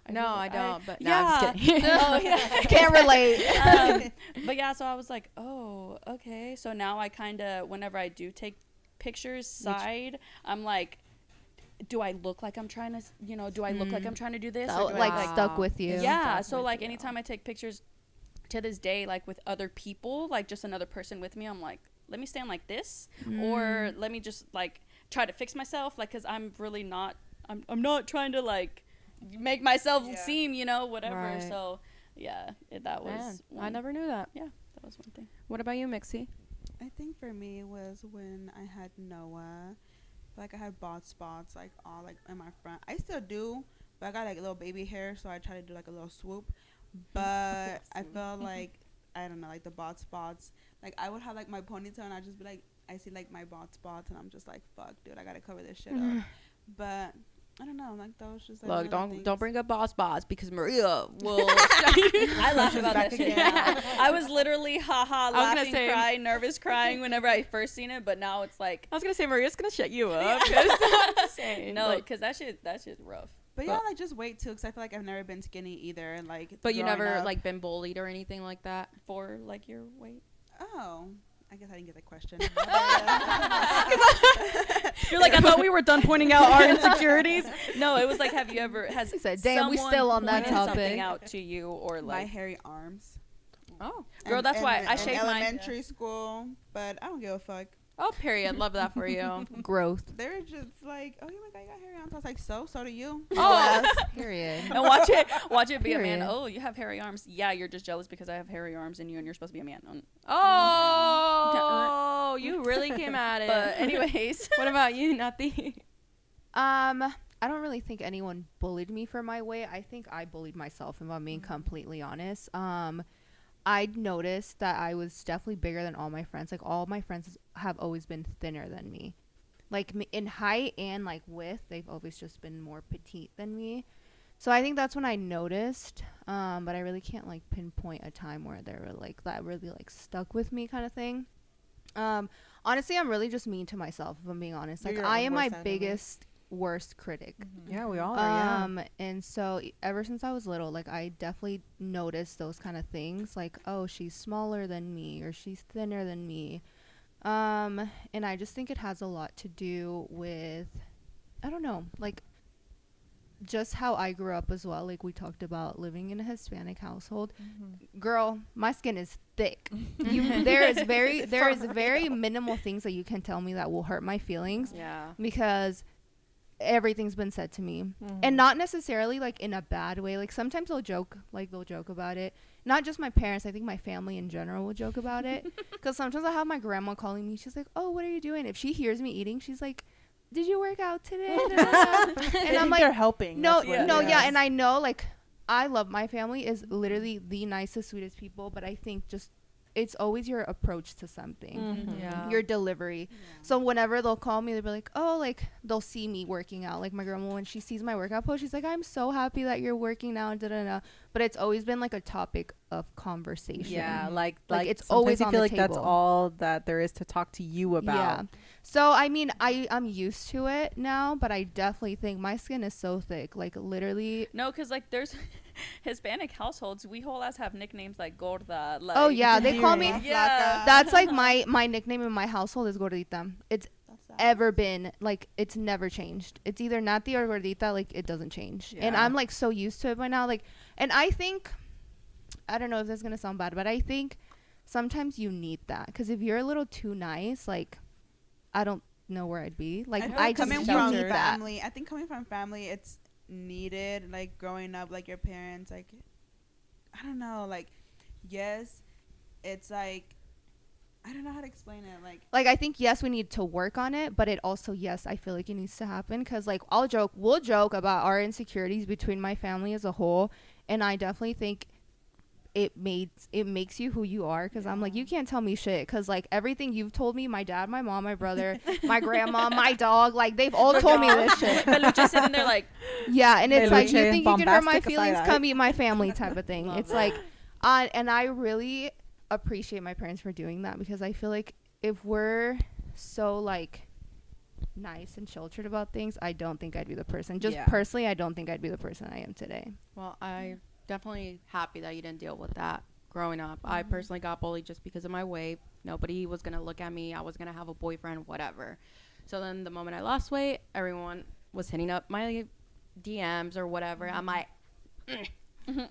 No, I don't. But yeah. no, I'm just kidding. Oh, yeah. Can't relate. But yeah, so I was like, oh, okay. So now I kind of, whenever I do take pictures I'm like, do I look like I'm trying to, you know, do I look like I'm trying to do this? Or do I, like stuck with you. yeah. So like anytime I take pictures to this day, like with other people, like just another person with me, I'm like, let me stand like this, or let me just like try to fix myself. Like, cause I'm really not, I'm not trying to like make myself seem, you know, whatever. Right. So yeah, that was, Man, I never knew that. yeah, that was one thing. What about you, Mixzi? I think for me it was when I had Noah. Like I had bald spots like all like in my front. I still do, but I got like little baby hair, so I try to do like a little swoop. But I felt like I don't know, like the bald spots. Like I would have like my ponytail, and I'd just be like, I see like my bald spots, and I'm just like, fuck, dude, I gotta cover this shit up. But I don't know, like that was just like Look, don't bring up boss because Maria will. I laugh about that back shit. again. I was literally gonna laughing, say- crying, nervous crying whenever I first seen it, but now it's like, I was gonna say Maria's gonna shut you up. I'm just saying. no, Like, because that shit's rough. But yeah, like just wait too, because I feel like I've never been skinny either, and like. but you growing never up- like been bullied or anything like that. For like your weight. Oh, I guess I didn't get the question. You're like, I thought we were done pointing out our insecurities. No, it was like, have you ever has said, damn, we someone still on that pointed topic. something out to you, or My like, hairy arms. Oh, girl, that's why I in shaved mine. elementary school, but I don't give a fuck. oh, period. Love that for you. Growth. They're just like, oh, my God, you got hairy arms. I was like, so do you. Oh, Period. And watch it be a man. Period. Oh, you have hairy arms. Yeah, you're just jealous because I have hairy arms and you're supposed to be a man. oh, you really came at it. But anyways, what about you, Nati? I don't really think anyone bullied me for my weight. I think I bullied myself, if I'm being completely honest. I noticed that I was definitely bigger than all my friends. Like, all my friends have always been thinner than me. Like, in height and, like, width, they've always just been more petite than me. So I think that's when I noticed. But I really can't, like, pinpoint a time where they were, like, that really, like, stuck with me kind of thing. Honestly, I'm really just mean to myself, if I'm being honest. Like, You're your I own am my worst enemy. biggest worst critic. Yeah, we all are. And so ever since I was little, like, I definitely noticed those kind of things, like, oh, she's smaller than me, or she's thinner than me. And I just think it has a lot to do with, I don't know, like just how I grew up as well. Like we talked about living in a Hispanic household. Girl, my skin is thick. There is very minimal things that you can tell me that will hurt my feelings. Yeah. Because everything's been said to me, and not necessarily like in a bad way. Like sometimes they'll joke about it. Not just my parents, I think my family in general will joke about it. Because sometimes I have my grandma calling me. She's like, "Oh, what are you doing?" If she hears me eating, she's like, "Did you work out today?" And I'm like, they're helping. No, That's yeah, and I know, like, I love my family, is literally the nicest, sweetest people, but I think just it's always your approach to something, your delivery. So whenever they'll call me, they'll be like, "Oh," like they'll see me working out. Like my grandma, when she sees my workout post, she's like, "I'm so happy that you're working now," and da-da-da. But it's always been like a topic of conversation. Yeah, like it's always you on feel the like that's table. all that there is to talk to you about. Yeah. So I mean, I'm used to it now, but I definitely think my skin is so thick, like literally. No, because like there's Hispanic households, we whole ass have nicknames like gorda. Like, Oh yeah, they call me. Yeah. That's like my nickname in my household is gordita. It's ever been, like, it's never changed. It's either Nati or gordita. Like it doesn't change, and I'm like so used to it by now. Like, and I think, I don't know if this is gonna sound bad, but I think sometimes you need that, because if you're a little too nice, like, I don't know where I'd be. Like I just coming you from need that. family, I think coming from family, it's needed. Like growing up, like your parents, like, I don't know, like, yes, it's like, I don't know how to explain it. Like I think, yes, we need to work on it, but it also, yes, I feel like it needs to happen, because like we'll joke about our insecurities between my family as a whole, and I definitely think it makes you who you are, because I'm like, you can't tell me shit, because like everything you've told me, my dad, my mom, my brother, my grandma, my dog, like they've all told me this shit. Peluche sitting there like, yeah, and it's like, you Peluche, think you can hurt my bombastic feelings, side-eye. come eat my family type of thing. It's like, and I really appreciate my parents for doing that, because I feel like if we're so like nice and sheltered about things, I don't think I'd be the person. Just personally, I don't think I'd be the person I am today. Well, I definitely happy that you didn't deal with that growing up. I personally got bullied just because of my weight. Nobody was gonna look at me. I was gonna have a boyfriend, whatever. So then the moment I lost weight, everyone was hitting up my DMs or whatever. I'm like,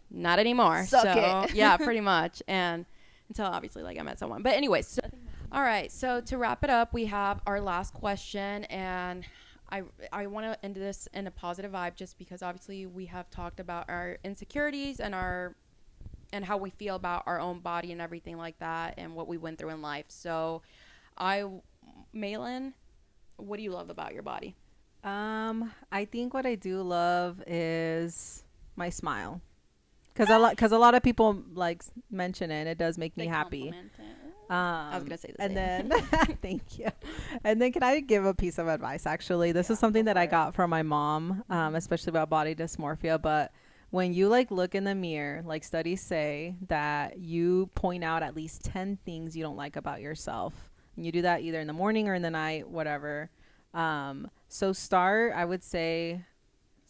not anymore. Suck so it. yeah, pretty much. And until obviously like I met someone. But anyways, so, all right. So to wrap it up, we have our last question, and I want to end this in a positive vibe, just because obviously we have talked about our insecurities and how we feel about our own body and everything like that, and what we went through in life. So Maylen, what do you love about your body? I think what I do love is my smile, because a lot of people like mention it. It does make me happy. I was gonna say the same. And then thank you. And then can I give a piece of advice? Actually, this is something that I got from my mom, especially about body dysmorphia. But when you like look in the mirror, like studies say that you point out at least 10 things you don't like about yourself. And you do that either in the morning or in the night, whatever. So start, I would say,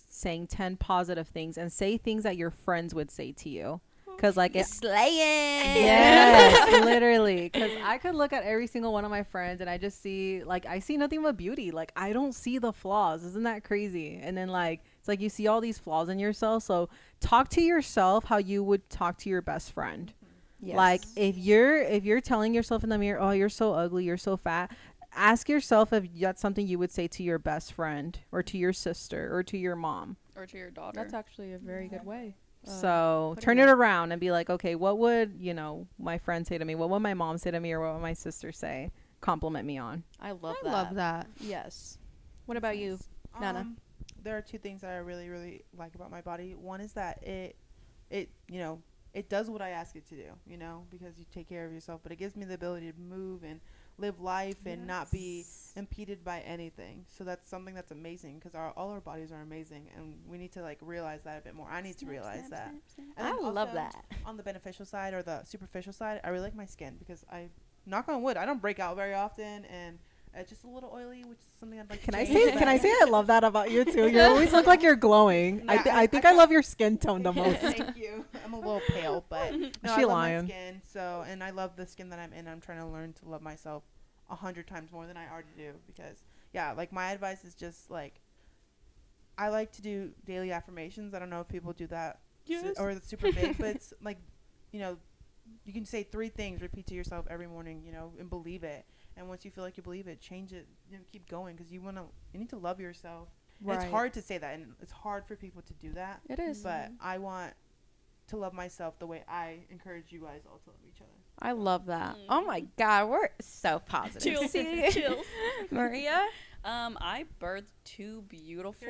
saying 10 positive things, and say things that your friends would say to you. Because like it's slaying. Yes, literally. Because I could look at every single one of my friends and I just see, like, I see nothing but beauty. Like, I don't see the flaws. Isn't that crazy? And then like, it's like you see all these flaws in yourself. So talk to yourself how you would talk to your best friend. Yes. Like if you're telling yourself in the mirror, "Oh, you're so ugly, you're so fat," ask yourself if that's something you would say to your best friend or to your sister or to your mom or to your daughter. That's actually a very good way. So turn it around and be like, okay, what would, my friend say to me? What would my mom say to me, or what would my sister say? Compliment me on. I love that. Yes. What about you, Nana? There are two things that I really, really like about my body. One is that it does what I ask it to do, because you take care of yourself, but it gives me the ability to move and live life and not be impeded by anything. So that's something that's amazing, because all our bodies are amazing, and we need to like realize that a bit more. I need to realize that. And I love also, that. On the beneficial side or the superficial side, I really like my skin, because I, knock on wood, I don't break out very often, and it's just a little oily, which is something I'd like to change. Can I say I love that about you too? You always look like you're glowing. Yeah, I think I love your skin tone the most. Thank you. I'm a little pale, but no, She I love lying. my skin. So, and I love the skin that I'm in. I'm trying to learn to love myself 100 times more than I already do. Because yeah, like my advice is just like, I like to do daily affirmations. I don't know if people do that or it's super big, but it's like, you know, you can say 3 things, repeat to yourself every morning, you know, and believe it. And once you feel like you believe it, change it, you know, keep going, because you need to love yourself. Right. It's hard to say that, and it's hard for people to do that. It is. But I want to love myself the way I encourage you guys all to love each other. I love that. Oh my God, we're so positive. Chills. Maria? I birthed 2 beautiful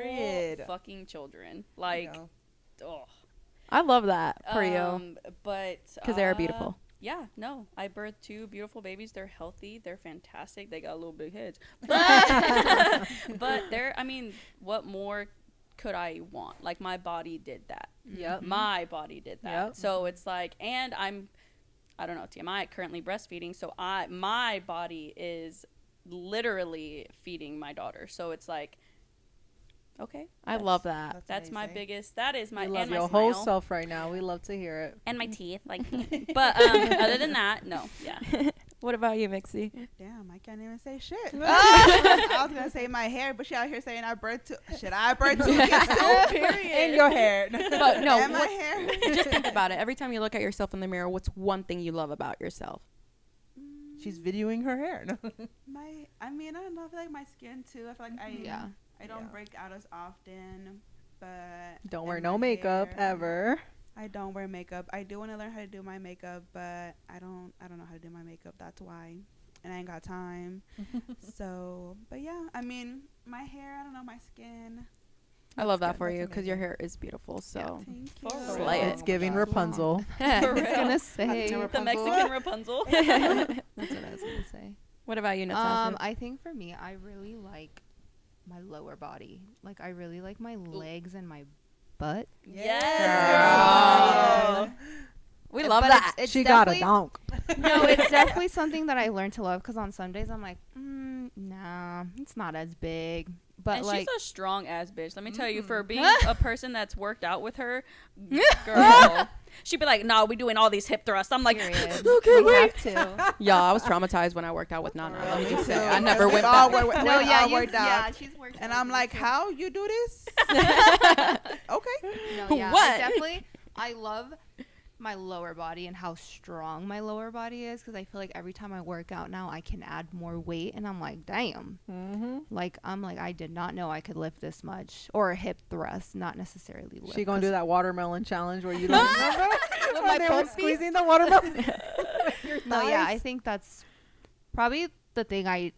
fucking children. Like, oh. I love that for you. But because they're beautiful. Yeah, no. I birthed 2 beautiful babies. They're healthy. They're fantastic. They got little big heads. But what more could I want? Like, my body did that. Yep. My body did that. Yep. So it's like, and I don't know, TMI, currently breastfeeding. So my body is literally feeding my daughter. So it's like, okay. I love that. That's my biggest, that is my, you love and your my whole smile. self right now. We love to hear it. And my teeth. Like, but other than that, no. Yeah. What about you, Mixzi? Damn, I can't even say shit. I was gonna say my hair, but she out here saying I birthed 2. Should I birth 2 kids too? Period. And your hair. But no, and my hair. Just think about it. Every time you look at yourself in the mirror, what's one thing you love about yourself? She's videoing her hair. I don't know. I feel like my skin too. I feel like I don't break out as often, but don't wear no makeup ever. I don't wear makeup. I do want to learn how to do my makeup, but I don't know how to do my makeup. That's why, and I ain't got time. So, but yeah, I mean, my hair. I don't know, my skin. I love that for you because your hair is beautiful. So thank you. It's giving Rapunzel. I was gonna say the Mexican Rapunzel. That's what I was gonna say. What about you, Natasha? I think for me, I really like my lower body. Like, I really like my legs and my butt. Yes. We love that. She got a donk. No, it's definitely something that I learned to love, because on some days I'm like, nah, it's not as big. But and like, she's a strong ass bitch. Let me tell you, for being a person that's worked out with her, girl, she'd be like, "Nah, we doing all these hip thrusts." I'm like, okay, wait. Yeah, I was traumatized when I worked out with Nana. Let me just say, I never went back. She's worked. And I'm like, how you do this? Okay. No, yeah, What? I love my lower body and how strong my lower body is, because I feel like every time I work out now I can add more weight, and I'm like, damn. Like, I'm like, I did not know I could lift this much, or a hip thrust, not necessarily lift. She gonna do that watermelon challenge where you like with my pulse squeezing the watermelon. No, yeah, I think that's probably the thing I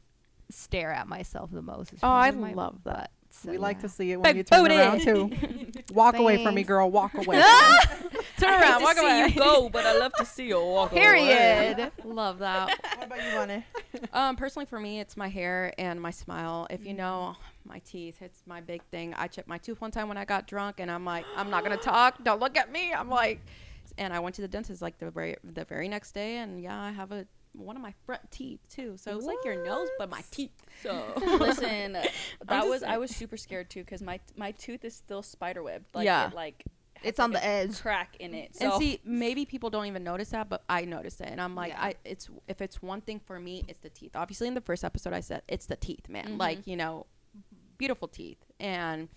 stare at myself the most. Is I my love that. So, we like to see it when you turn around too. Walk away from me, girl. Walk away. Turn around. Walk away. You go, but I love to see you walk away. Period. Love that. What about you, Vanessa? Personally, for me, it's my hair and my smile. If you know, my teeth, it's my big thing. I chipped my tooth one time when I got drunk, and I'm like, I'm not gonna talk. Don't look at me. I'm like, and I went to the dentist like the very next day, and yeah, I have one of my front teeth too. So it was like your nose, but my teeth. So listen, I was super scared too, because my tooth is still spiderwebbed. Like, yeah, it's on the edge, crack in it. So. And see, maybe people don't even notice that, but I noticed it, and I'm like, if it's one thing for me, it's the teeth. Obviously, in the first episode, I said it's the teeth, man. Like, beautiful teeth, and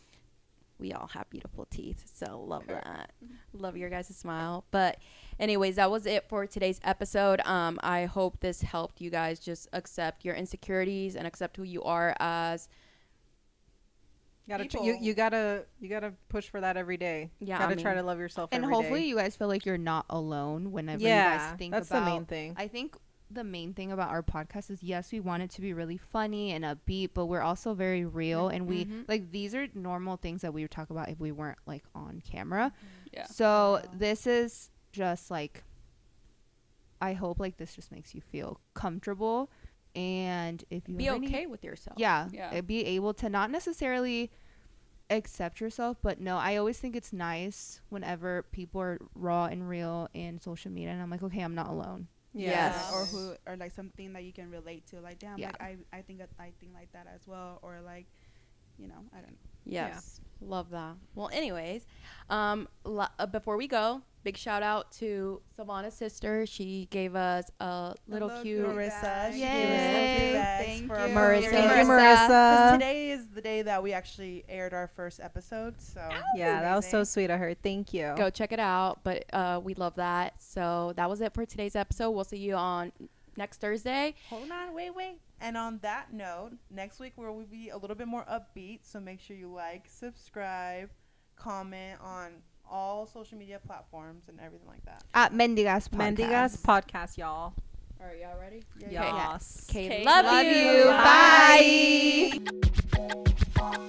we all have beautiful teeth, so love that. Love your guys' smile. But anyways, that was it for today's episode. I hope this helped you guys just accept your insecurities and accept who you are as. You gotta push for that every day. Yeah, gotta try to love yourself and every day. hopefully you guys feel like you're not alone whenever you guys think that's about. the main thing. I think the main thing about our podcast is, yes, we want it to be really funny and upbeat, but we're also very real, and we like, these are normal things that we would talk about if we weren't like on camera. Yeah. So this is just like, I hope like this just makes you feel comfortable, and if you be okay with yourself. Be able to not necessarily accept yourself, but no, I always think it's nice whenever people are raw and real in social media, and I'm like, okay, I'm not alone. Yes. Or like something that you can relate to, like, damn, like I think like that as well, or like, I don't know. Yes. Love that. Well, anyways, before we go, big shout out to Silvana's sister. She gave us a little cute Marissa. She Yay. gave us little bags Thank for you. our Marissa. birthday. Thank you, Marissa. 'Cause Marissa. today is the day that we actually aired our first episode. So Yeah, that was so amazing. sweet of her. Thank you. Go check it out. But we love that. So that was it for today's episode. We'll see you on next Thursday. Hold on, wait. And on that note, next week we'll be a little bit more upbeat. So make sure you like, subscribe, comment on all social media platforms and everything like that. At Mendigas Podcast. Mendigas Podcast, y'all. All right, y'all ready? Yes. Okay, Okay, love love you. you. Bye.